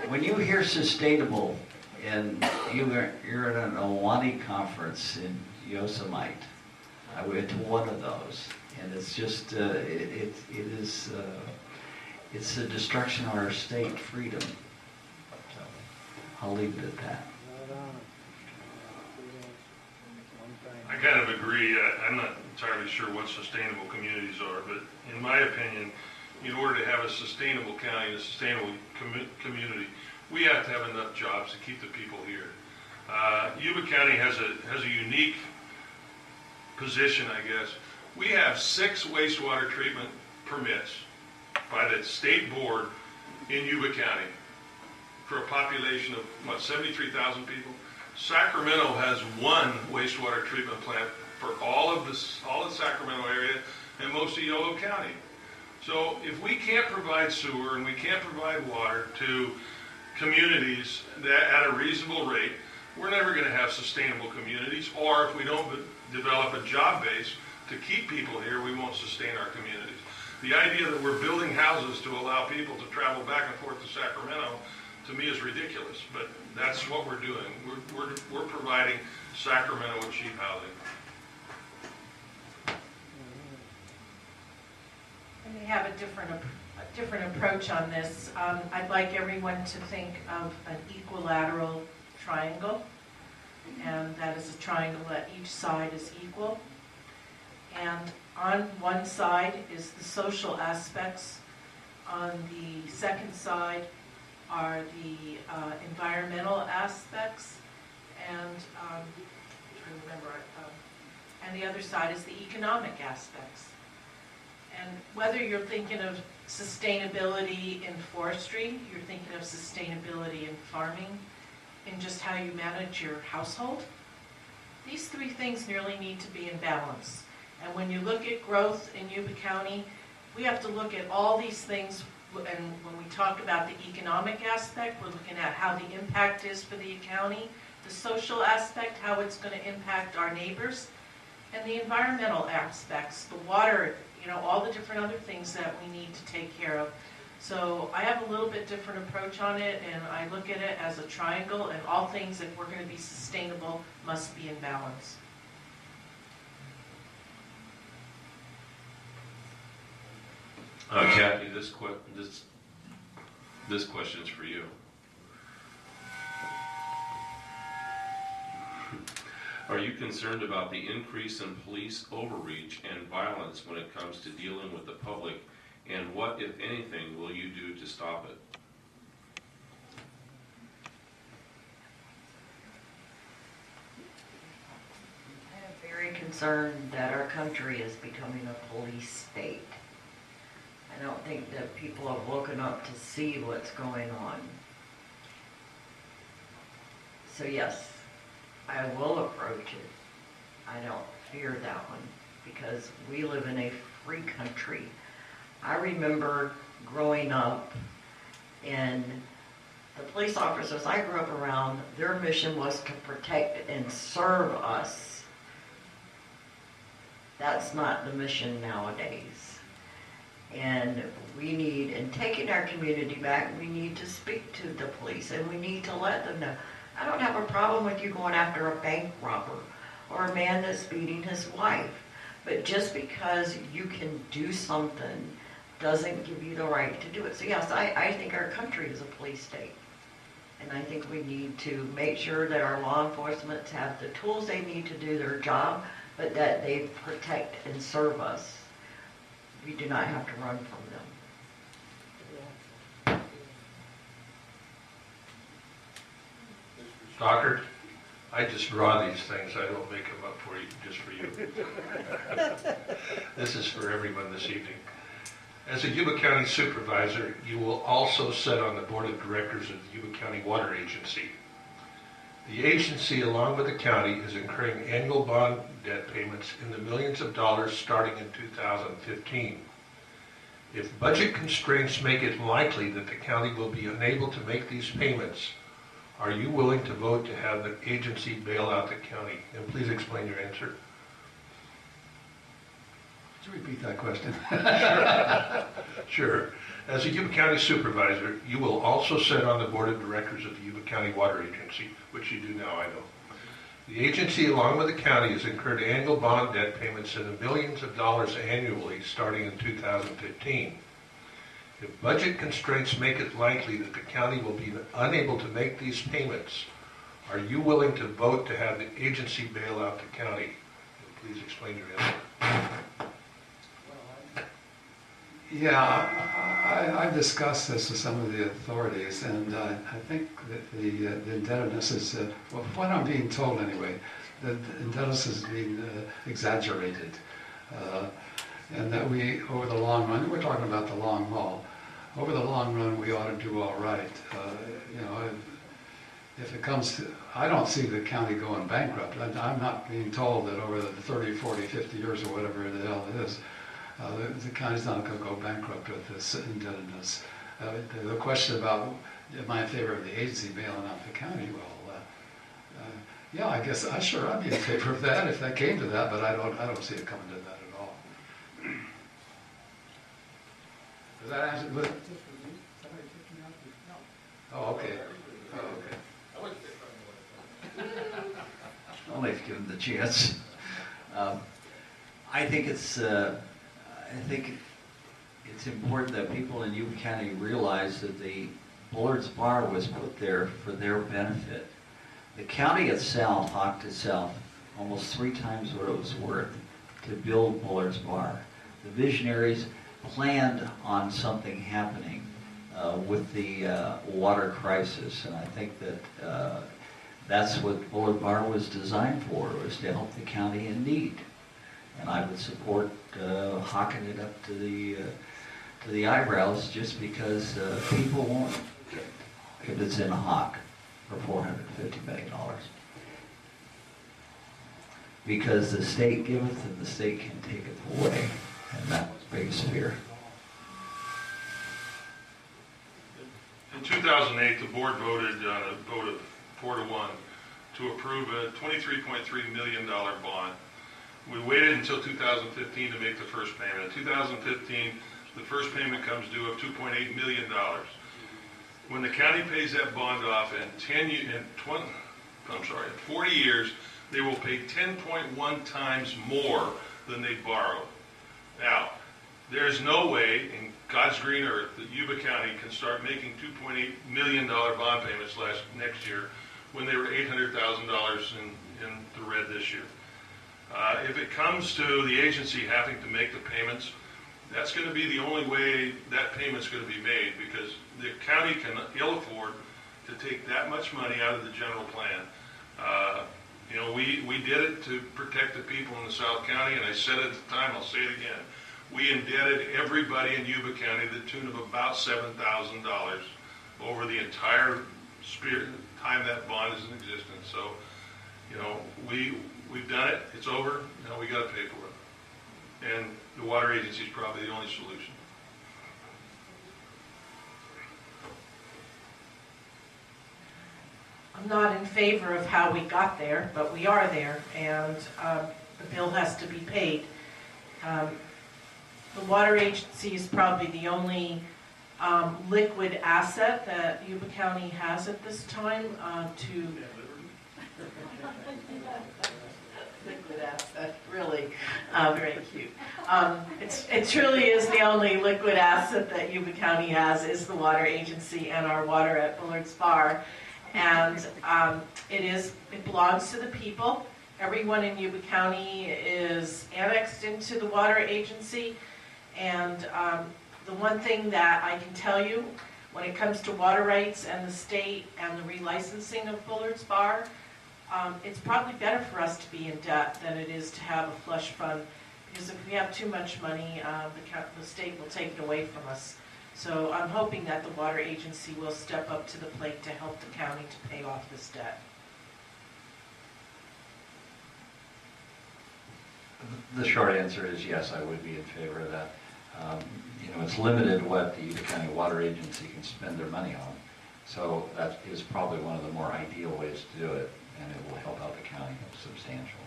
When you hear sustainable, and you're at an Awani conference in Yosemite, I went to one of those, and it's just it's the destruction of our state freedom. So I'll leave it at that. I kind of agree. I'm not entirely sure what sustainable communities are, but in my opinion, in order to have a sustainable county, a sustainable community, we have to have enough jobs to keep the people here. Yuba County has a unique position, I guess. We have 6 wastewater treatment permits by the state board in Yuba County for a population of, what, 73,000 people? Sacramento has 1 wastewater treatment plant for all of the Sacramento area and most of Yolo County. So if we can't provide sewer and we can't provide water to communities that at a reasonable rate, we're never going to have sustainable communities. Or if we don't develop a job base to keep people here, we won't sustain our communities. The idea that we're building houses to allow people to travel back and forth to Sacramento, to me, is ridiculous. But that's what we're doing. We're providing Sacramento with cheap housing. I may have a different approach on this. I'd like everyone to think of an equilateral triangle, and that is a triangle that each side is equal. And on one side is the social aspects. On the second side are the environmental aspects, and and the other side is the economic aspects. And whether you're thinking of sustainability in forestry, you're thinking of sustainability in farming, in just how you manage your household, these 3 things nearly need to be in balance. And when you look at growth in Yuba County, we have to look at all these things. And when we talk about the economic aspect, we're looking at how the impact is for the county, the social aspect, how it's going to impact our neighbors, and the environmental aspects, the water, all the different other things that we need to take care of. So I have a little bit different approach on it, and I look at it as a triangle, and all things, if we're going to be sustainable, must be in balance. Kathy, this question's for you. Are you concerned about the increase in police overreach and violence when it comes to dealing with the public, and what, if anything, will you do to stop it? I am very concerned that our country is becoming a police state. I don't think that people have woken up to see what's going on. So yes, I will approach it. I don't fear that one because we live in a free country. I remember growing up, and the police officers I grew up around, their mission was to protect and serve us. That's not the mission nowadays. And we need, in taking our community back, we need to speak to the police and we need to let them know. I don't have a problem with you going after a bank robber or a man that's beating his wife. But just because you can do something doesn't give you the right to do it. So yes, I think our country is a police state. And I think we need to make sure that our law enforcement have the tools they need to do their job, but that they protect and serve us. We do not have to run from them. Stocker, I just draw these things. I don't make them up for you, just for you. This is for everyone this evening. As a Yuba County Supervisor, you will also sit on the Board of Directors of the Yuba County Water Agency. The agency, along with the county, is incurring annual bond debt payments in the millions of dollars starting in 2015. If budget constraints make it likely that the county will be unable to make these payments, are you willing to vote to have the agency bail out the county? And please explain your answer. Could you repeat that question? Sure. As a Yuba County Supervisor, you will also sit on the Board of Directors of the Yuba County Water Agency, which you do now, I know. The agency, along with the county, has incurred annual bond debt payments in the millions of dollars annually starting in 2015. If budget constraints make it likely that the county will be unable to make these payments, are you willing to vote to have the agency bail out the county? And please explain your answer. Yeah, I've discussed this with some of the authorities, and I think that the indebtedness is, well, what I'm being told anyway, the indebtedness is being exaggerated. And that we, over the long run, we're talking about the long haul, over the long run we ought to do all right. You know, if it comes to, I don't see the county going bankrupt. I'm not being told that over the 30, 40, 50 years or whatever the hell it is, the county's not going to go bankrupt with this indebtedness. The question about, am I in favor of the agency bailing out the county? Well, yeah, I guess I'd be in favor of that if that came to that, but I don't see it coming to that at all. Does that answer? Oh, okay. Oh, okay. I'll give him the chance. I think it's important that people in Yuba County realize that the Bullard's Bar was put there for their benefit. The county itself hawked itself almost 3 times what it was worth to build Bullard's Bar. The visionaries planned on something happening with the water crisis, and I think that that's what Bullard Bar was designed for, was to help the county in need. And I would support hawking it up to the eyebrows, just because people won't get it if it's in a hawk for $450 million. Because the state giveth and the state can taketh away, and that's the biggest fear. In 2008, the board voted on a vote of 4-1 to approve a $23.3 million bond. We waited until 2015 to make the first payment. In 2015, the first payment comes due of $2.8 million. When the county pays that bond off in 40 years, they will pay 10.1 times more than they borrowed. Now, there's no way in God's green earth that Yuba County can start making $2.8 million bond payments next year when they were $800,000 in the red this year. If it comes to the agency having to make the payments, that's going to be the only way that payment's going to be made, because the county can ill afford to take that much money out of the general plan. You know, we did it to protect the people in the South County, and I said it at the time, I'll say it again. We indebted everybody in Yuba County to the tune of about $7,000 over the entire time that bond is in existence. So, you know, we've done it, it's over, now we got to pay for it. And the water agency is probably the only solution. I'm not in favor of how we got there, but we are there, and the bill has to be paid. The water agency is probably the only liquid asset that Yuba County has at this time to liquid asset, really, very cute. It truly is the only liquid asset that Yuba County has is the water agency and our water at Bullard's Bar. And it belongs to the people. Everyone in Yuba County is annexed into the water agency. And the one thing that I can tell you, when it comes to water rights and the state and the relicensing of Bullard's Bar, it's probably better for us to be in debt than it is to have a flush fund, because if we have too much money, the state will take it away from us. So I'm hoping that the water agency will step up to the plate to help the county to pay off this debt. The short answer is yes, I would be in favor of that. It's limited what the Yuba County Water Agency can spend their money on. So that is probably one of the more ideal ways to do it, and it will help out the county substantially.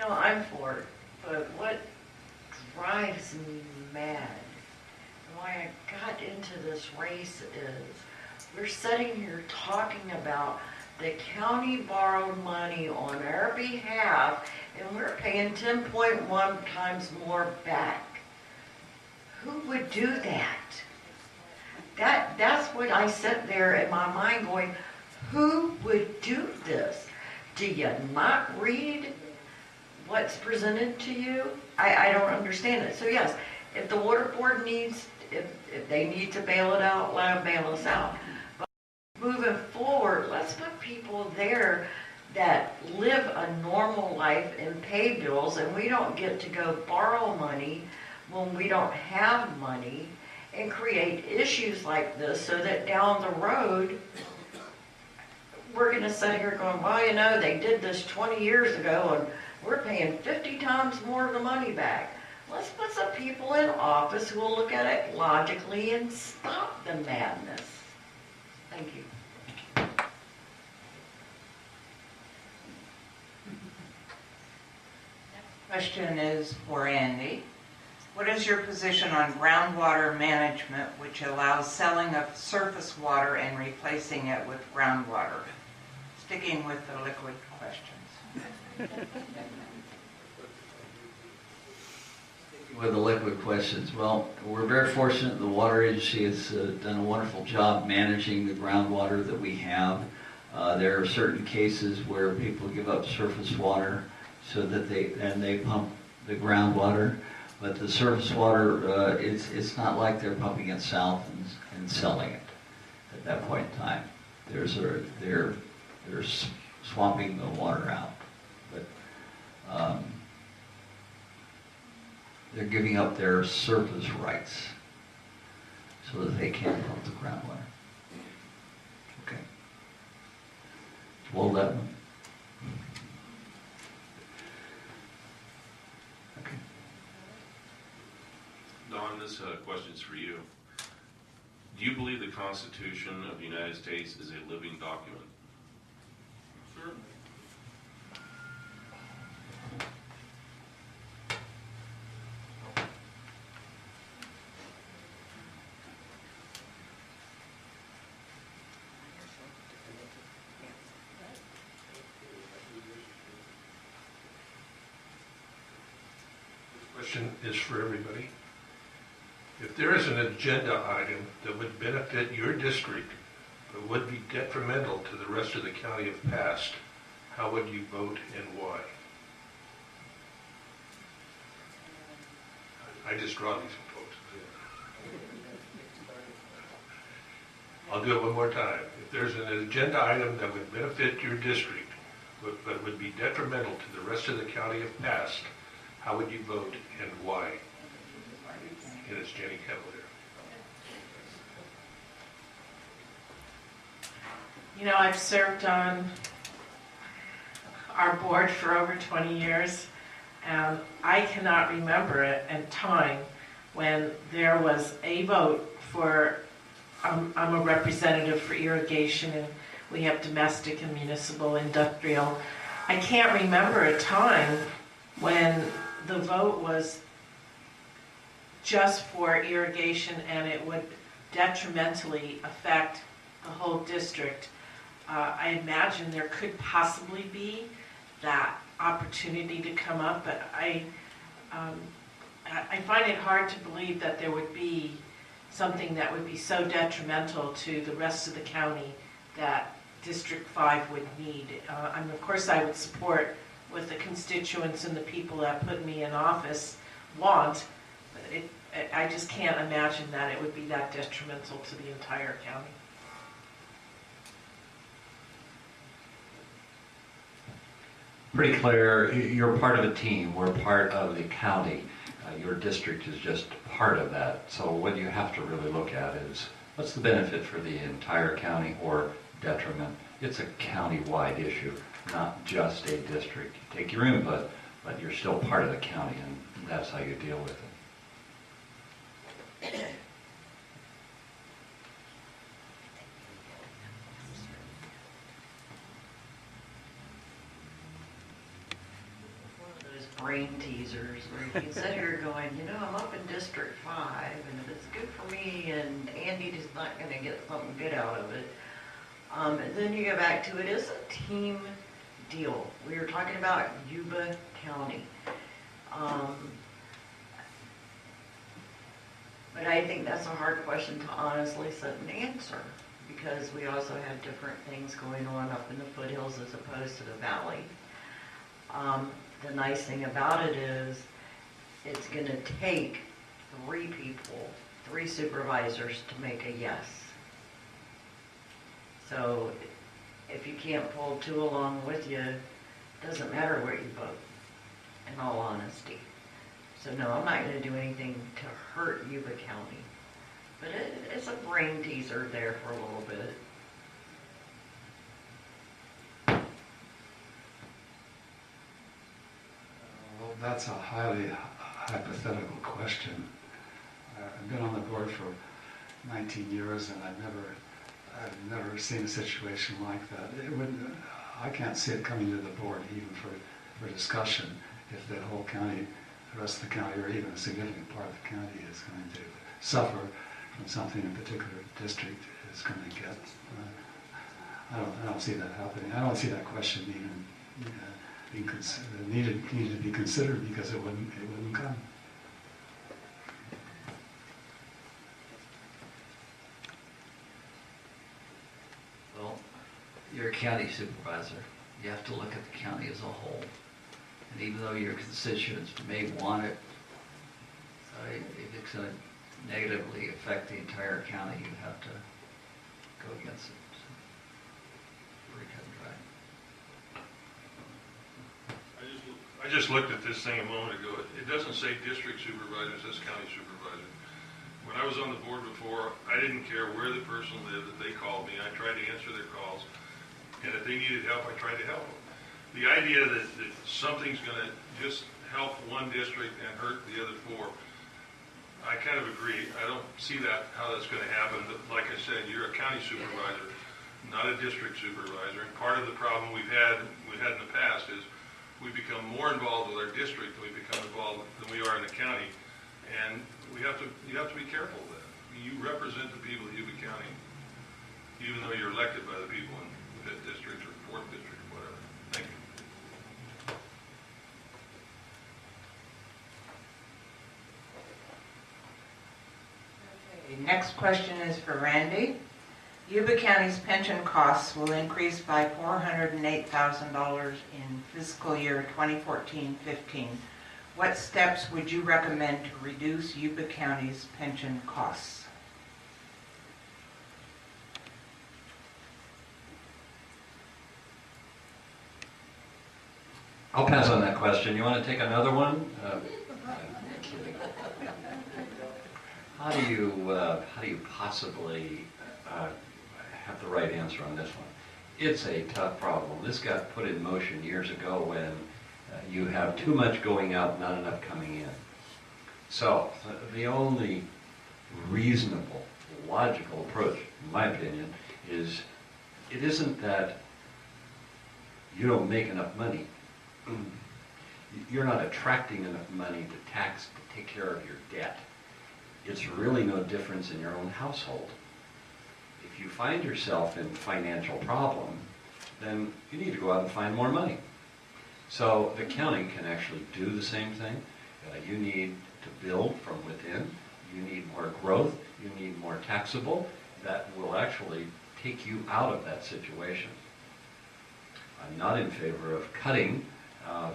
I'm for it, but what drives me mad and why I got into this race is we're sitting here talking about the county borrowed money on our behalf and we're paying 10.1 times more back. Who would do that? That's what I sit there in my mind going, who would do this? Do you not read what's presented to you? I don't understand it. So yes, if the water board needs, if they need to bail it out, let them bail us out. But moving forward, let's put people there that live a normal life and pay bills, and we don't get to go borrow money when we don't have money and create issues like this so that down the road we're going to sit here going, well, they did this 20 years ago and we're paying 50 times more of the money back. Let's put some people in office who will look at it logically and stop the madness. Thank you. Question is for Andy. What is your position on groundwater management, which allows selling of surface water and replacing it with groundwater? Sticking with the liquid questions. With the liquid questions, well, we're very fortunate the water agency has done a wonderful job managing the groundwater that we have. There are certain cases where people give up surface water so that they pump the groundwater, but the surface water, it's not like they're pumping it south and selling it at that point in time. They're swamping the water out, but they're giving up their surface rights so that they can pump the groundwater. Okay. Well, that one. Okay. Don, this question's for you. Do you believe the Constitution of the United States is a living document? Certainly. Question is for everybody. If there is an agenda item that would benefit your district but would be detrimental to the rest of the county if passed, how would you vote and why? I just draw these folks. I'll do it one more time. If there's an agenda item that would benefit your district but would be detrimental to the rest of the county if passed, how would you vote and why? And it's Jenny Cavalier. I've served on our board for over 20 years, and I cannot remember a time when there was a vote for, I'm a representative for irrigation, and We have domestic and municipal, industrial. I can't remember a time when the vote was just for irrigation and it would detrimentally affect the whole district. I imagine there could possibly be that opportunity to come up, but I find it hard to believe that there would be something that would be so detrimental to the rest of the county that District 5 would need. And of course I would support what the constituents and the people that put me in office want, but I just can't imagine that it would be that detrimental to the entire county. Pretty clear, you're part of a team, we're part of the county. Your district is just part of that. So what you have to really look at is, what's the benefit for the entire county or detriment? It's a county-wide issue, not just a district. You take your input, but you're still part of the county, and that's how you deal with it. Brain teasers where you can sit here going, I'm up in District 5 and if it's good for me and Andy is not going to get something good out of it. And then you go back to it is a team deal. We were talking about Yuba County. But I think that's a hard question to honestly sit and answer because we also have different things going on up in the foothills as opposed to the valley. The nice thing about it is it's going to take 3 people, 3 supervisors to make a yes. So if you can't pull 2 along with you, it doesn't matter where you vote, in all honesty. So no, I'm not going to do anything to hurt Yuba County. But it's a brain teaser there for a little bit. Well, that's a highly hypothetical question. I've been on the board for 19 years and I've never seen a situation like that. I can't see it coming to the board even for discussion if the whole county, the rest of the county, or even a significant part of the county is going to suffer from something a particular district is going to get. I don't see that happening. I don't see that question even needed to be considered because it wouldn't come. Well, you're a county supervisor. You have to look at the county as a whole. And even though your constituents may want it, if it's going to negatively affect the entire county, you have to go against it. So, pretty cut and dry. I just looked at this thing a moment ago. It doesn't say district supervisor, it says county supervisor. When I was on the board before, I didn't care where the person lived. If they called me, I tried to answer their calls. And if they needed help, I tried to help them. The idea that something's going to just help one district and hurt the other 4, I kind of agree. I don't see how that's going to happen. But like I said, you're a county supervisor, not a district supervisor. And part of the problem we've had in the past is we become more involved with our district than we become involved than we are in the county. And you have to be careful of that. You represent the people of Yuba County, even though you're elected by the people in the 5th district or 4th district or whatever. Thank you. Okay, next question is for Randy. Yuba County's pension costs will increase by $408,000 in fiscal year 2014-15. What steps would you recommend to reduce Yuba County's pension costs? I'll pass on that question. You want to take another one? How do you possibly have the right answer on this one? It's a tough problem. This got put in motion years ago when you have too much going out, not enough coming in. So the only reasonable, logical approach, in my opinion, is it isn't that you don't make enough money. You're not attracting enough money to tax to take care of your debt. It's really no difference in your own household. If you find yourself in financial problem, then you need to go out and find more money. So the county can actually do the same thing. You need to build from within. You need more growth. You need more taxable. That will actually take you out of that situation. I'm not in favor of cutting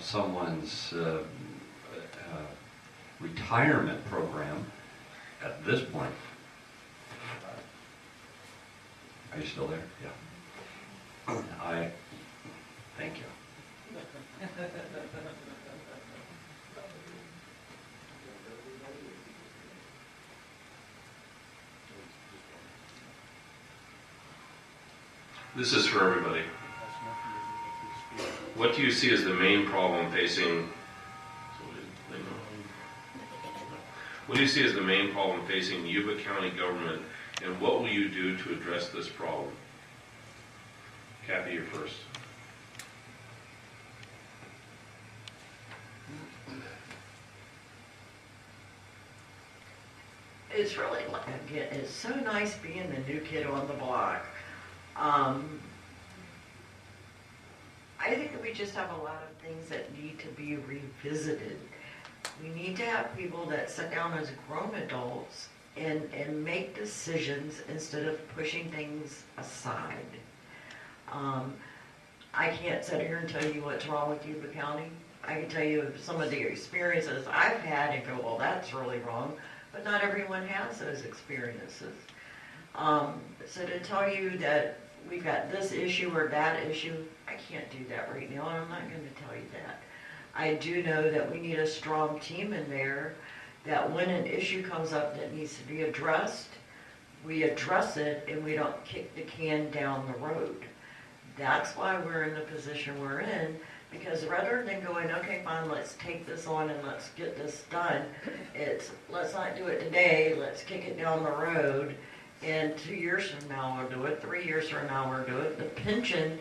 someone's retirement program at this point. Are you still there? Yeah. Thank you. This is for everybody. What do you see as the main problem facing? What do you see as the main problem facing Yuba County government, and what will you do to address this problem? Kathy, you're first. It's really, again, it's so nice being the new kid on the block. I think that we just have a lot of things that need to be revisited. We need to have people that sit down as grown adults and make decisions instead of pushing things aside. I can't sit here and tell you what's wrong with Yuba County. I can tell you some of the experiences I've had and go, well, that's really wrong. But not everyone has those experiences. So to tell you that we've got this issue or that issue, I can't do that right now, and I'm not going to tell you that. I do know that we need a strong team in there, that when an issue comes up that needs to be addressed, we address it and we don't kick the can down the road. That's why we're in the position we're in, because rather than going, okay, fine, let's take this on and let's get this done, it's let's not do it today, let's kick it down the road, and 2 years from now we'll do it, 3 years from now we'll do it. The pension,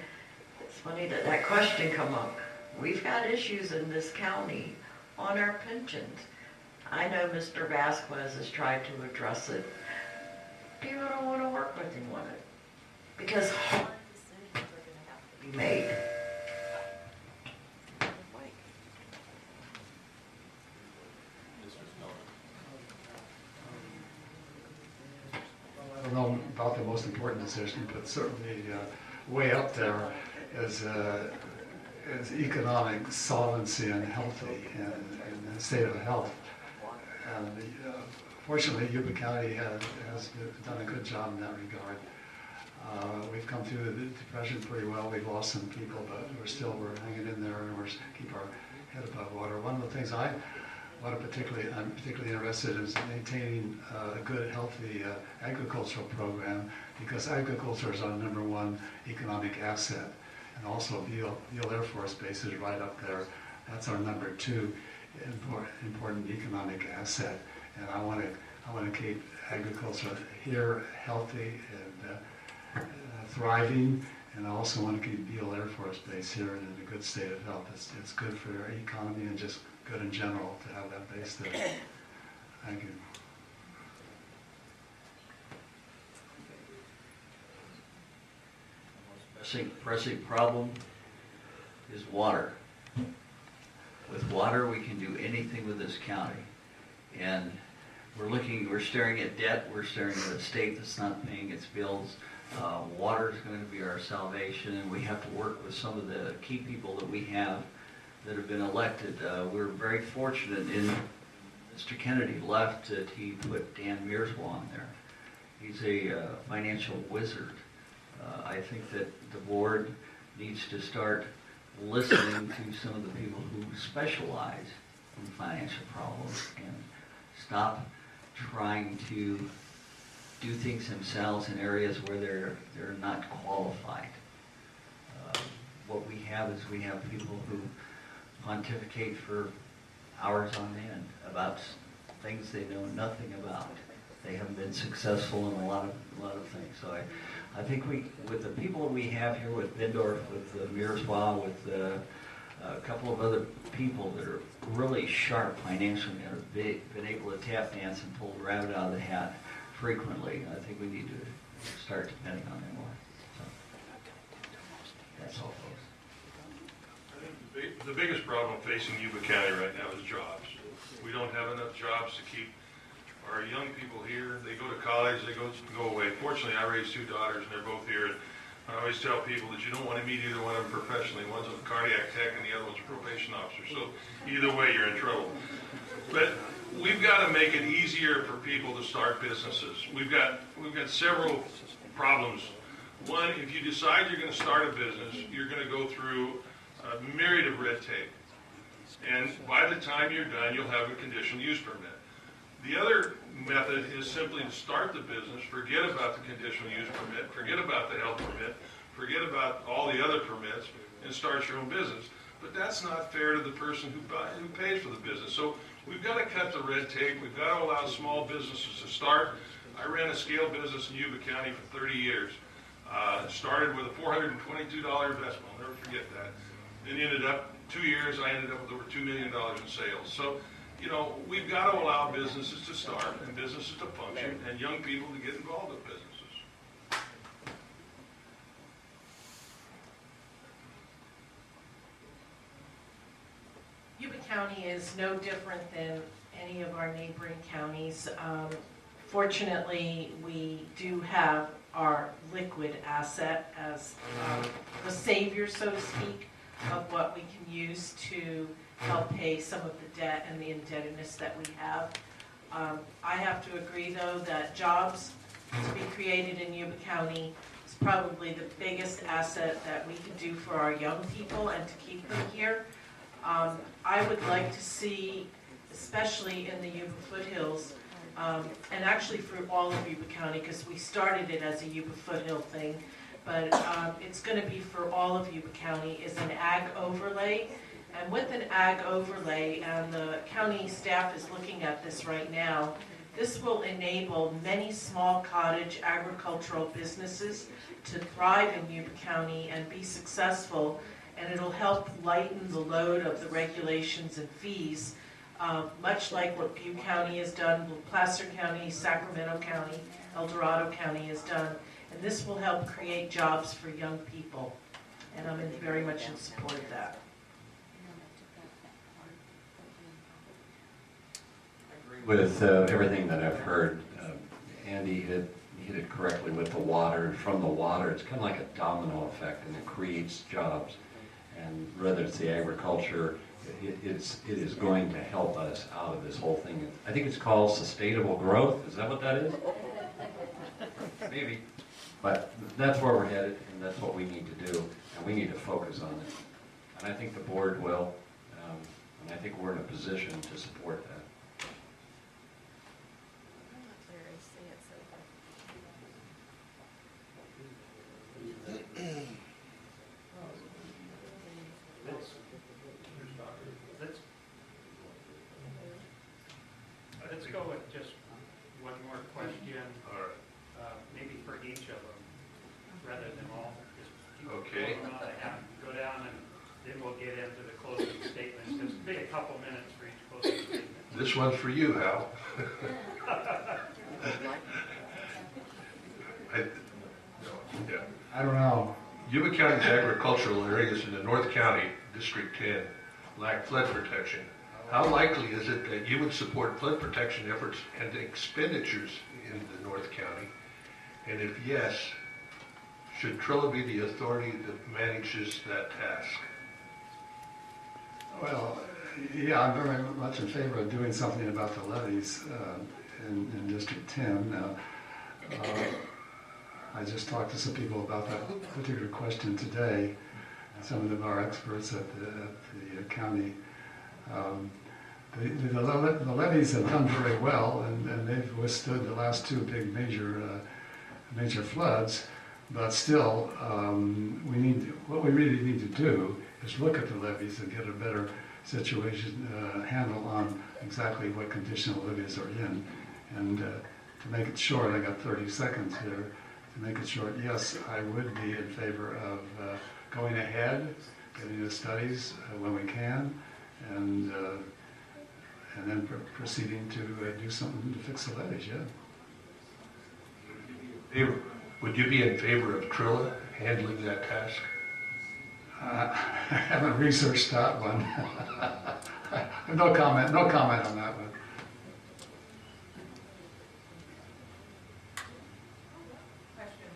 it's funny that that question come up. We've got issues in this county on our pensions. I know Mr. Vasquez has tried to address it. People don't want to work with him on it because hard decisions are going to have to be made. I don't know about the most important decision, but certainly way up there is economic solvency and healthy and the state of health. And fortunately, Yuba County has done a good job in that regard. We've come through the Depression pretty well. We've lost some people, but we're hanging in there, and we're keep our head above water. One of the things I'm particularly interested in is maintaining a good, healthy agricultural program, because agriculture is our #1 economic asset. And also Beale Air Force Base is right up there. That's our #2 important economic asset. And I want to keep agriculture here healthy and thriving. And I also want to keep Beale Air Force Base here in a good state of health. It's good for our economy and just good in general to have that base there. Thank you. Pressing problem is water. With water, we can do anything with this county. And we're staring at debt, we're staring at a state that's not paying its bills. Water is going to be our salvation, and we have to work with some of the key people that we have that have been elected. We're very fortunate in Mr. Kennedy left that he put Dan Mearswa on there. He's a financial wizard. I think that the board needs to start listening to some of the people who specialize in financial problems and stop trying to do things themselves in areas where they're not qualified. What we have is we have people who pontificate for hours on end about things they know nothing about. they haven't been successful in a lot of things. So I think with the people that we have here, with Bindorf, with Miroslav, with a couple of other people that are really sharp financially and have been able to tap dance and pull the rabbit out of the hat frequently, I think we need to start depending on them more. So that's all, folks. I think the biggest problem facing Yuba County right now is jobs. We don't have enough jobs to keep our young people here. They go to college, they go away. Fortunately, I raised 2 daughters, and they're both here. And I always tell people that you don't want to meet either one of them professionally. One's a cardiac tech, and the other one's a probation officer. So either way, you're in trouble. But we've got to make it easier for people to start businesses. We've got several problems. One, if you decide you're going to start a business, you're going to go through a myriad of red tape. And by the time you're done, you'll have a conditional use permit. The other method is simply to start the business, forget about the conditional use permit, forget about the health permit, forget about all the other permits, and start your own business. But that's not fair to the person who pays for the business. So we've got to cut the red tape. We've got to allow small businesses to start. I ran a scale business in Yuba County for 30 years. Started with a $422 investment. I'll never forget that. Then ended up, 2 years, I ended up with over $2 million in sales. So, you know, we've got to allow businesses to start and businesses to function and young people to get involved with businesses. Yuba County is no different than any of our neighboring counties. Fortunately, we do have our liquid asset as the savior, so to speak, of what we can use to help pay some of the debt and the indebtedness that we have. I have to agree, though, that jobs to be created in Yuba County is probably the biggest asset that we can do for our young people and to keep them here. I would like to see, especially in the Yuba foothills, and actually for all of Yuba County, because we started it as a Yuba foothill thing, but it's going to be for all of Yuba County, is an ag overlay. And with an ag overlay, and the county staff is looking at this right now, this will enable many small cottage agricultural businesses to thrive in Yuba County and be successful, and it'll help lighten the load of the regulations and fees, much like what Butte County has done, Placer County, Sacramento County, El Dorado County has done. And this will help create jobs for young people. And I'm very much in support of that. With everything that I've heard, Andy hit it correctly with the water. From the water, it's kind of like a domino effect, and it creates jobs. And whether it's the agriculture, it is going to help us out of this whole thing. I think it's called sustainable growth. Is that what that is? Maybe. But that's where we're headed, and that's what we need to do, and we need to focus on it. And I think the board will, and I think we're in a position to support that. Let's go with just one more question, maybe for each of them, rather than all. Just Okay. Go down and then we'll get into the closing statements. Just take a couple minutes for each closing statement. This one's for you, Hal. I don't know. Yuba County's agricultural areas in the North County, District 10, lack flood protection. How likely is it that you would support flood protection efforts and expenditures in the North County? And if yes, should Trilla be the authority that manages that task? Well, yeah, I'm very much in favor of doing something about the levees in District 10. I just talked to some people about that particular question today, some of our experts at the county. The levees have done very well, and they've withstood the last two big major floods. But still, what we really need to do is look at the levees and get a better handle on exactly what condition the levees are in, and to make it short, I got 30 seconds here. To make it short, yes, I would be in favor of going ahead, getting the studies when we can, and then proceeding to do something to fix the levees, yeah. Would you be in favor of Trilla handling that task? I haven't researched that one. No comment on that one.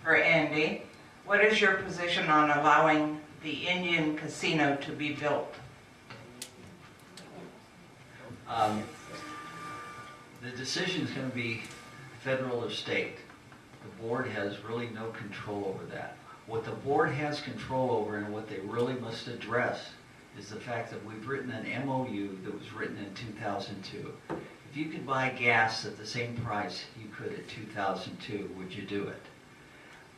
For Andy, what is your position on allowing the Indian casino to be built? The decision is going to be federal or state. The board has really no control over that. What the board has control over and what they really must address is the fact that we've written an MOU that was written in 2002. If you could buy gas at the same price you could at 2002, would you do it?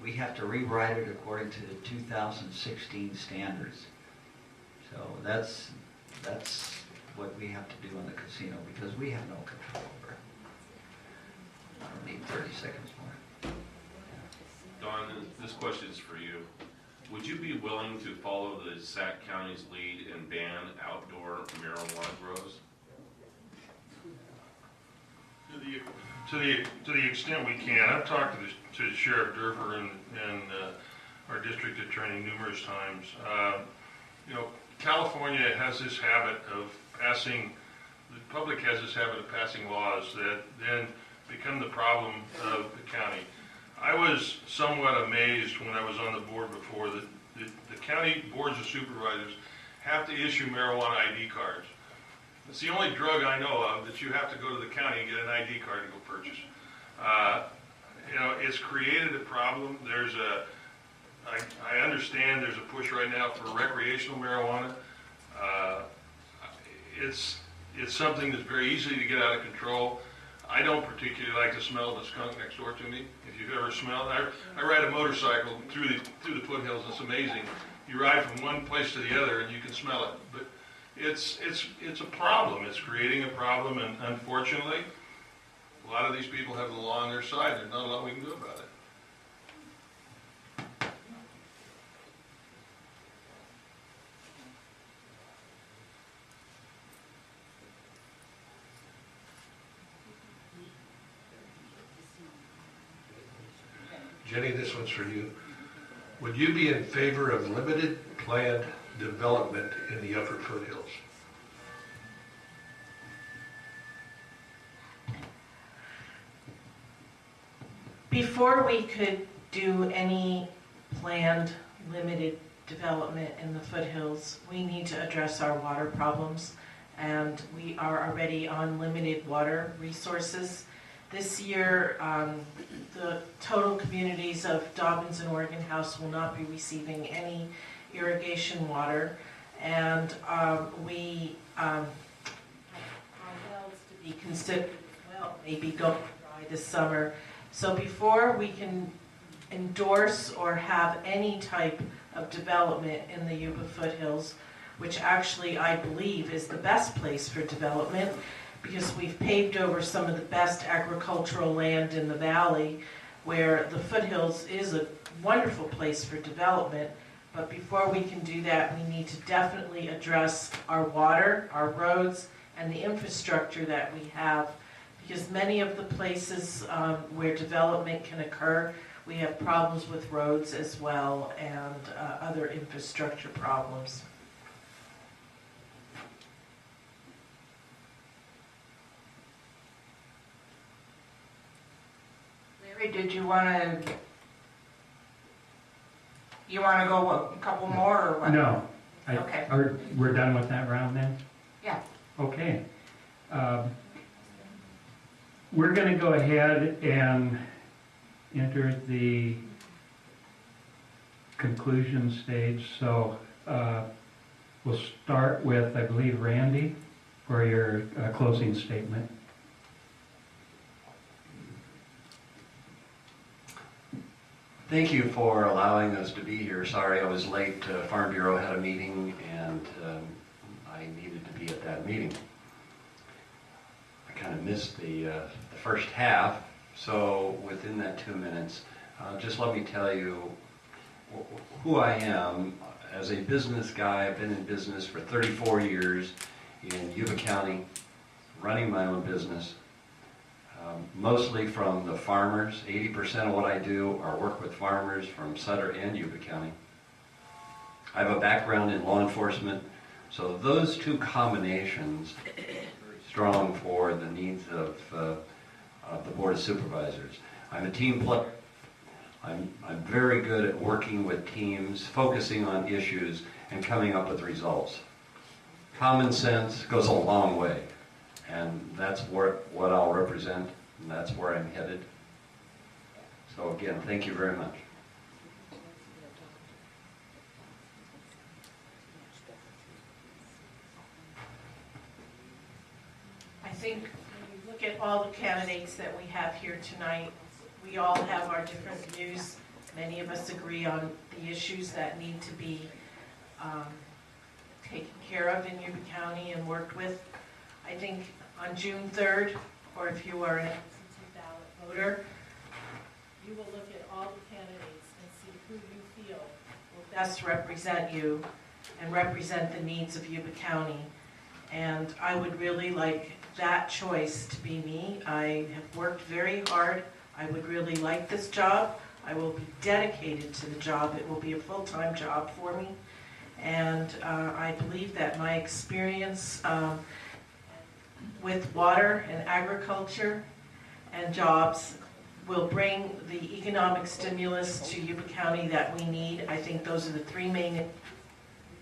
We have to rewrite it according to the 2016 standards. So that's what we have to do on the casino because we have no control over it. I don't need 30 seconds more. Don, this question is for you. Would you be willing to follow the Sac County's lead and ban outdoor marijuana grows? To the extent we can. I've talked to Sheriff Durfer and our district attorney numerous times. California has this habit of passing, the public has this habit of passing laws that then become the problem of the county. I was somewhat amazed when I was on the board before that the county boards of supervisors have to issue marijuana ID cards. It's the only drug I know of that you have to go to the county and get an ID card to go purchase. It's created a problem. I understand there's a push right now for recreational marijuana. It's something that's very easy to get out of control. I don't particularly like the smell of the skunk next door to me. If you've ever smelled it, I ride a motorcycle through the foothills. It's amazing. You ride from one place to the other and you can smell it. But it's a problem. It's creating a problem, and unfortunately, a lot of these people have the law on their side. There's not a lot we can do about it. Jenny, this one's for you. Would you be in favor of limited planned development in the upper foothills? Before we could do any planned limited development in the foothills, we need to address our water problems, and we are already on limited water resources. This year, the total communities of Dobbins and Oregon House will not be receiving any irrigation water, and we our wells to be considered, well, maybe go dry this summer. So before we can endorse or have any type of development in the Yuba foothills, which actually I believe is the best place for development, because we've paved over some of the best agricultural land in the valley, where the foothills is a wonderful place for development. But before we can do that, we need to definitely address our water, our roads, and the infrastructure that we have, because many of the places where development can occur, we have problems with roads as well, and other infrastructure problems. Did you want to go a couple more or what? No. Okay. We're done with that round then? Yeah. Okay. We're going to go ahead and enter the conclusion stage. So we'll start with, I believe, Randy for your closing statement. Thank you for allowing us to be here. Sorry I was late. Farm Bureau had a meeting and I needed to be at that meeting. I kind of missed the first half, So within that 2 minutes, just let me tell you who I am. As a business guy, I've been in business for 34 years in Yuba County, running my own business, mostly from the farmers. 80% of what I do are work with farmers from Sutter and Yuba County. I have a background in law enforcement, so those two combinations are very strong for the needs of the Board of Supervisors. I'm a team player. I'm very good at working with teams, focusing on issues, and coming up with results. Common sense goes a long way, and that's what I'll represent, and that's where I'm headed. So again, thank you very much. I think when you look at all the candidates that we have here tonight, we all have our different views. Many of us agree on the issues that need to be taken care of in Yuba County and worked with. I think on June 3rd, or if you are an absentee ballot voter, you will look at all the candidates and see who you feel will best represent you and represent the needs of Yuba County. And I would really like that choice to be me. I have worked very hard. I would really like this job. I will be dedicated to the job. It will be a full-time job for me. And I believe that my experience with water and agriculture and jobs will bring the economic stimulus to Yuba County that we need. I think those are the three main we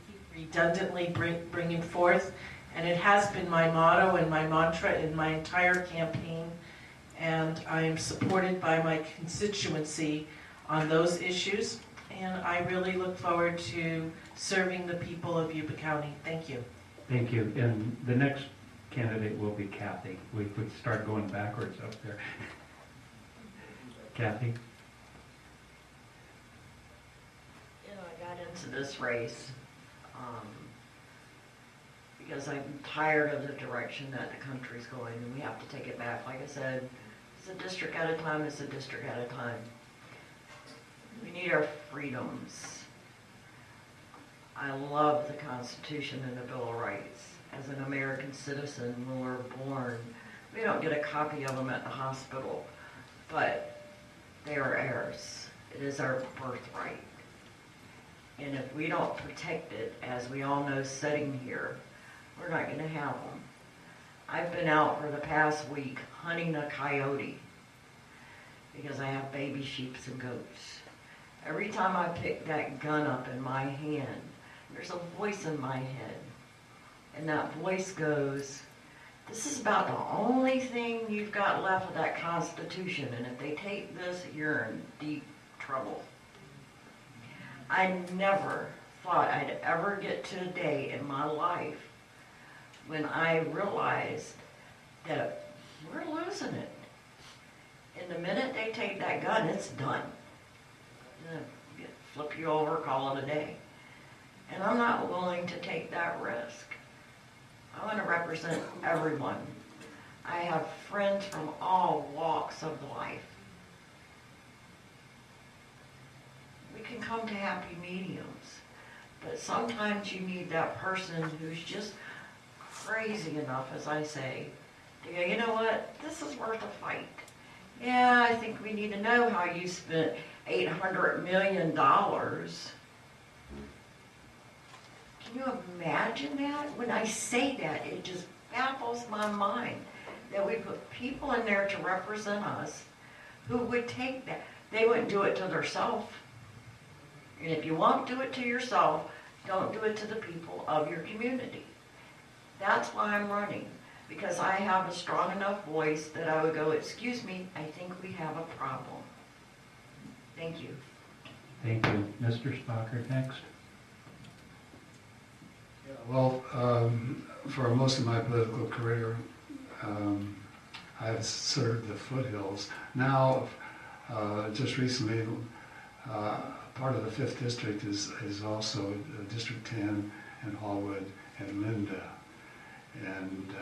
keep redundantly bringing forth. And it has been my motto and my mantra in my entire campaign. And I am supported by my constituency on those issues. And I really look forward to serving the people of Yuba County. Thank you. Thank you. And the next candidate will be Kathy. We could start going backwards up there. Kathy? You know, I got into this race because I'm tired of the direction that the country's going, and we have to take it back. Like I said, it's a district at a time, it's a district at a time. We need our freedoms. I love the Constitution and the Bill of Rights. As an American citizen, when we're born, we don't get a copy of them at the hospital, but they are ours. It is our birthright. And if we don't protect it, as we all know sitting here, we're not going to have them. I've been out for the past week hunting a coyote because I have baby sheep and goats. Every time I pick that gun up in my hand, there's a voice in my head. And that voice goes, this is about the only thing you've got left of that Constitution, and if they take this, you're in deep trouble. I never thought I'd ever get to a day in my life when I realized that we're losing it. And the minute they take that gun, it's done. Flip you over, call it a day. And I'm not willing to take that risk. I want to represent everyone. I have friends from all walks of life. We can come to happy mediums, but sometimes you need that person who's just crazy enough, as I say, to go, you know what, this is worth a fight. Yeah, I think we need to know how you spent $800 million. Can you imagine that? When I say that, it just baffles my mind that we put people in there to represent us who would take that. They wouldn't do it to themselves. And if you won't do it to yourself, don't do it to the people of your community. That's why I'm running, because I have a strong enough voice that I would go, excuse me, I think we have a problem. Thank you. Thank you. Mr. Stocker, next. Yeah, well, for most of my political career, I've served the foothills. Now, just recently, part of the 5th District is also District 10 and Hallwood and Linda. And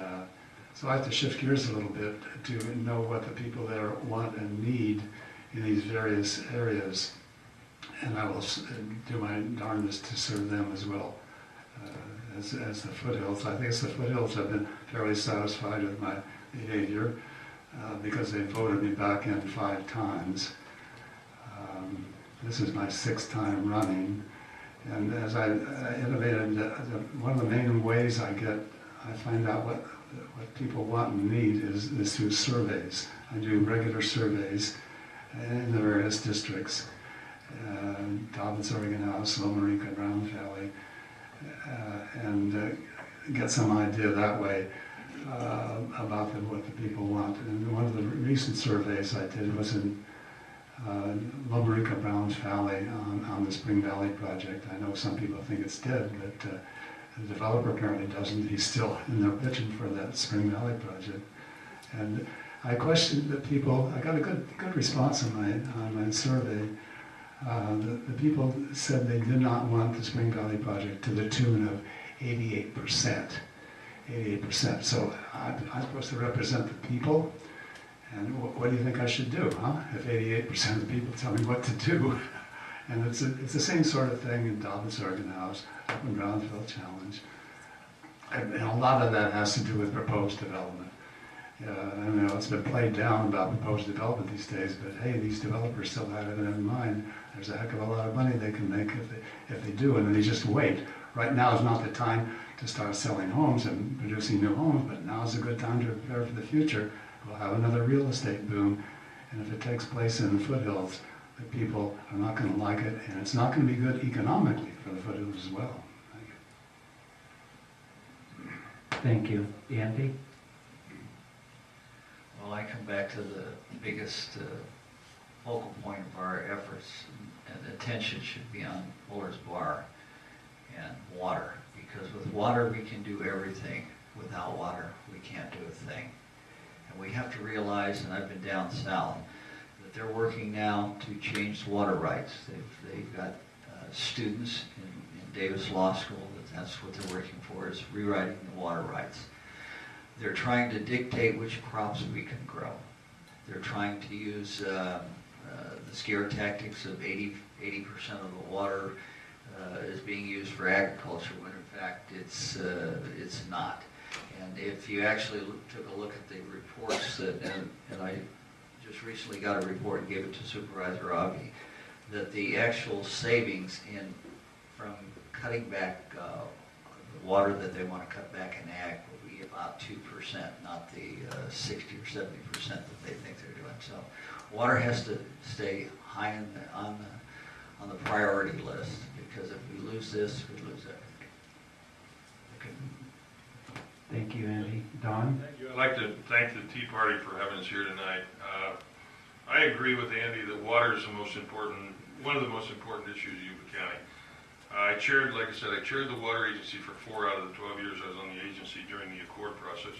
So I have to shift gears a little bit to know what the people there want and need in these various areas. And I will do my darndest to serve them as well as the foothills. I think it's the foothills have been fairly satisfied with my behavior because they voted me back in 5 times. This is my 6th time running. And as I innovated, one of the main ways I find out what people want and need is through surveys. I do regular surveys in the various districts. Dobbins, Oregon House, Loma Rica, Brown Valley, and get some idea that way about what the people want. And one of the recent surveys I did was in Loma Rica, Browns Valley on the Spring Valley project. I know some people think it's dead, but the developer apparently doesn't. He's still in there pitching for that Spring Valley project. And I questioned the people. I got a good response on my survey. The people said they did not want the Spring Valley project to the tune of 88%. 88%. So I'm supposed to represent the people. And what do you think I should do, huh? If 88% of the people tell me what to do. And it's the same sort of thing in Dobbins, Oregon House, up in Brownsville Challenge. And a lot of that has to do with proposed development. I know it's been played down about proposed development these days, but hey, these developers still have it in mind. There's a heck of a lot of money they can make if they do, and they just wait. Right now is not the time to start selling homes and producing new homes, but now is a good time to prepare for the future. We'll have another real estate boom, and if it takes place in the foothills, the people are not going to like it, and it's not going to be good economically for the foothills as well. Thank you. Andy? Well, I come back to the biggest focal point of our efforts, and attention should be on Fuller's Bar and water, because with water we can do everything. Without water, we can't do a thing. And we have to realize, and I've been down south, that they're working now to change the water rights. They've got students in Davis Law School, that's what they're working for, is rewriting the water rights. They're trying to dictate which crops we can grow. They're trying to use the scare tactics of 80% of the water is being used for agriculture, when in fact it's not. And if you actually took a look at the reports and I just recently got a report and gave it to Supervisor Avi, that the actual savings from cutting back the water that they want to cut back in ag will be about 2%, not the 60 or 70% that they think they're doing. So water has to stay high on the priority list, because if we lose this, we lose everything. Okay. Thank you, Andy. Don? Thank you. I'd like to thank the Tea Party for having us here tonight. I agree with Andy that water is one of the most important issues in Yuba County. Like I said, I chaired the water agency for 4 out of the 12 years I was on the agency during the accord process.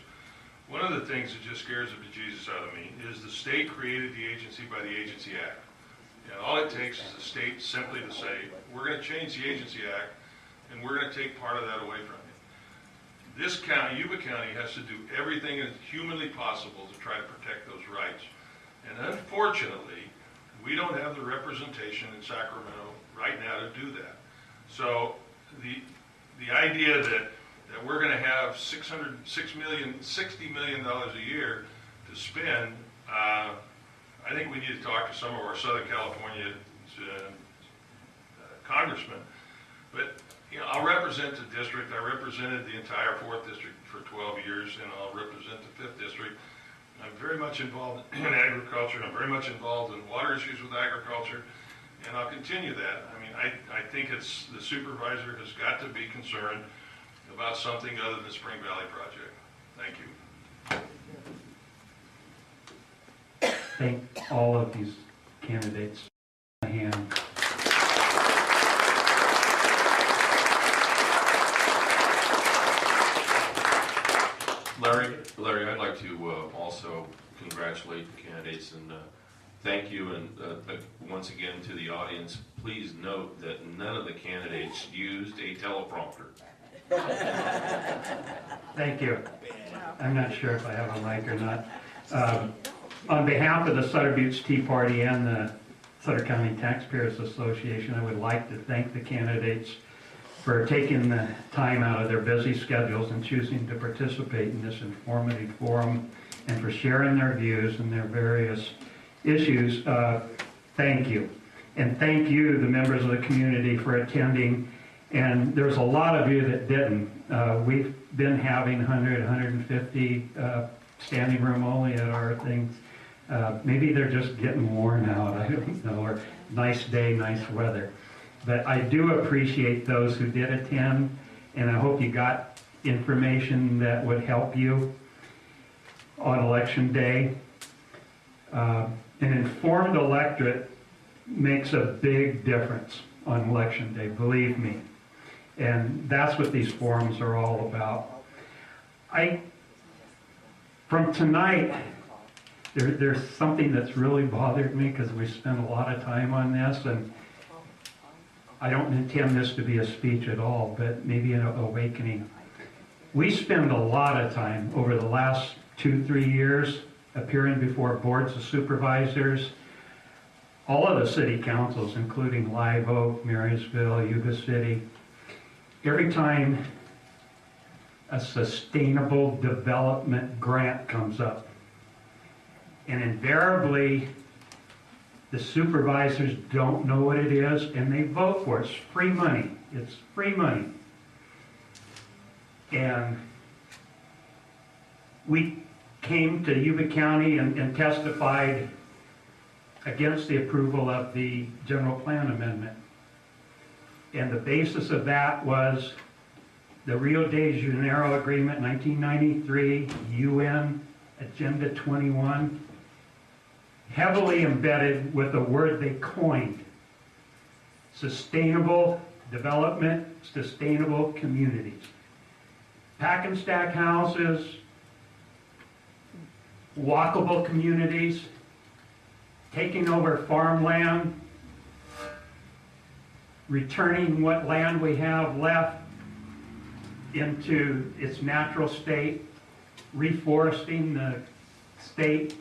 One of the things that just scares the bejesus out of me is the state created the agency by the Agency Act. And all it takes is the state simply to say, we're going to change the Agency Act, and we're going to take part of that away from you. This county, Yuba County, has to do everything that's humanly possible to try to protect those rights. And unfortunately, we don't have the representation in Sacramento right now to do that. So the idea that we're going to have $60 million a year to spend, I think we need to talk to some of our Southern California congressmen. But I'll represent the district. I represented the entire 4th district for 12 years, and I'll represent the 5th district. I'm very much involved in agriculture. I'm very much involved in water issues with agriculture, and I'll continue that. I mean, I think it's the supervisor has got to be concerned about something other than the Spring Valley project. Thank you. Thank all of these candidates. A hand. Larry, I'd like to also congratulate the candidates and thank you, and once again to the audience, please note that none of the candidates used a teleprompter. Thank you. I'm not sure if I have a mic or not. On behalf of the Sutter Buttes Tea Party and the Sutter County Taxpayers Association, I would like to thank the candidates for taking the time out of their busy schedules and choosing to participate in this informative forum and for sharing their views and their various issues. Thank you. And thank you, the members of the community, for attending. And there's a lot of you that didn't. We've been having 100, 150 standing room only at our things. Maybe they're just getting worn out, I don't know, or nice day, nice weather. But I do appreciate those who did attend, and I hope you got information that would help you on election day. An informed electorate makes a big difference on election day, believe me. And that's what these forums are all about. From tonight, there's something that's really bothered me because we spent a lot of time on this, and I don't intend this to be a speech at all, but maybe an awakening. We spend a lot of time over the last 2-3 years appearing before boards of supervisors, all of the city councils, including Live Oak, Marysville, Yuba City. Every time a sustainable development grant comes up, and invariably the supervisors don't know what it is and they vote for it. It's free money. It's free money. And we came to Yuba County and testified against the approval of the general plan amendment. And the basis of that was the Rio de Janeiro Agreement, 1993, UN Agenda 21, heavily embedded with a word they coined: sustainable development, sustainable communities. Pack and stack houses, walkable communities, taking over farmland, returning what land we have left into its natural state, reforesting the state.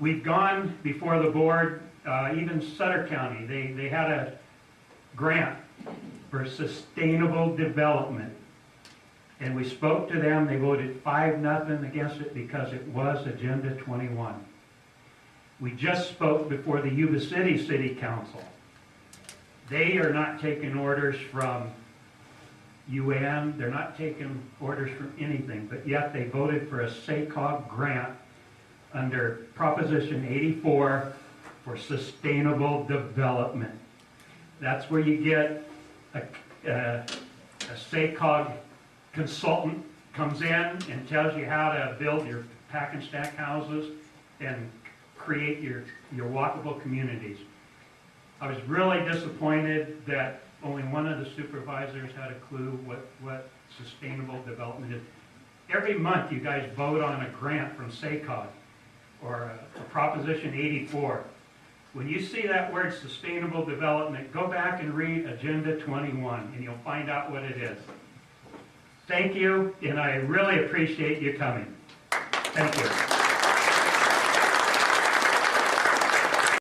We've gone before the board, even Sutter County, they had a grant for sustainable development. And we spoke to them, they voted 5-0 against it because it was Agenda 21. We just spoke before the Yuba City Council. They are not taking orders from UN, they're not taking orders from anything, but yet they voted for a SACOG grant under Proposition 84 for sustainable development. That's where you get a SACOG consultant comes in and tells you how to build your pack and stack houses and create your walkable communities. I was really disappointed that only one of the supervisors had a clue what sustainable development is. Every month you guys vote on a grant from SACOG or a Proposition 84. When you see that word sustainable development, go back and read Agenda 21 and you'll find out what it is. Thank you, and I really appreciate you coming. Thank you.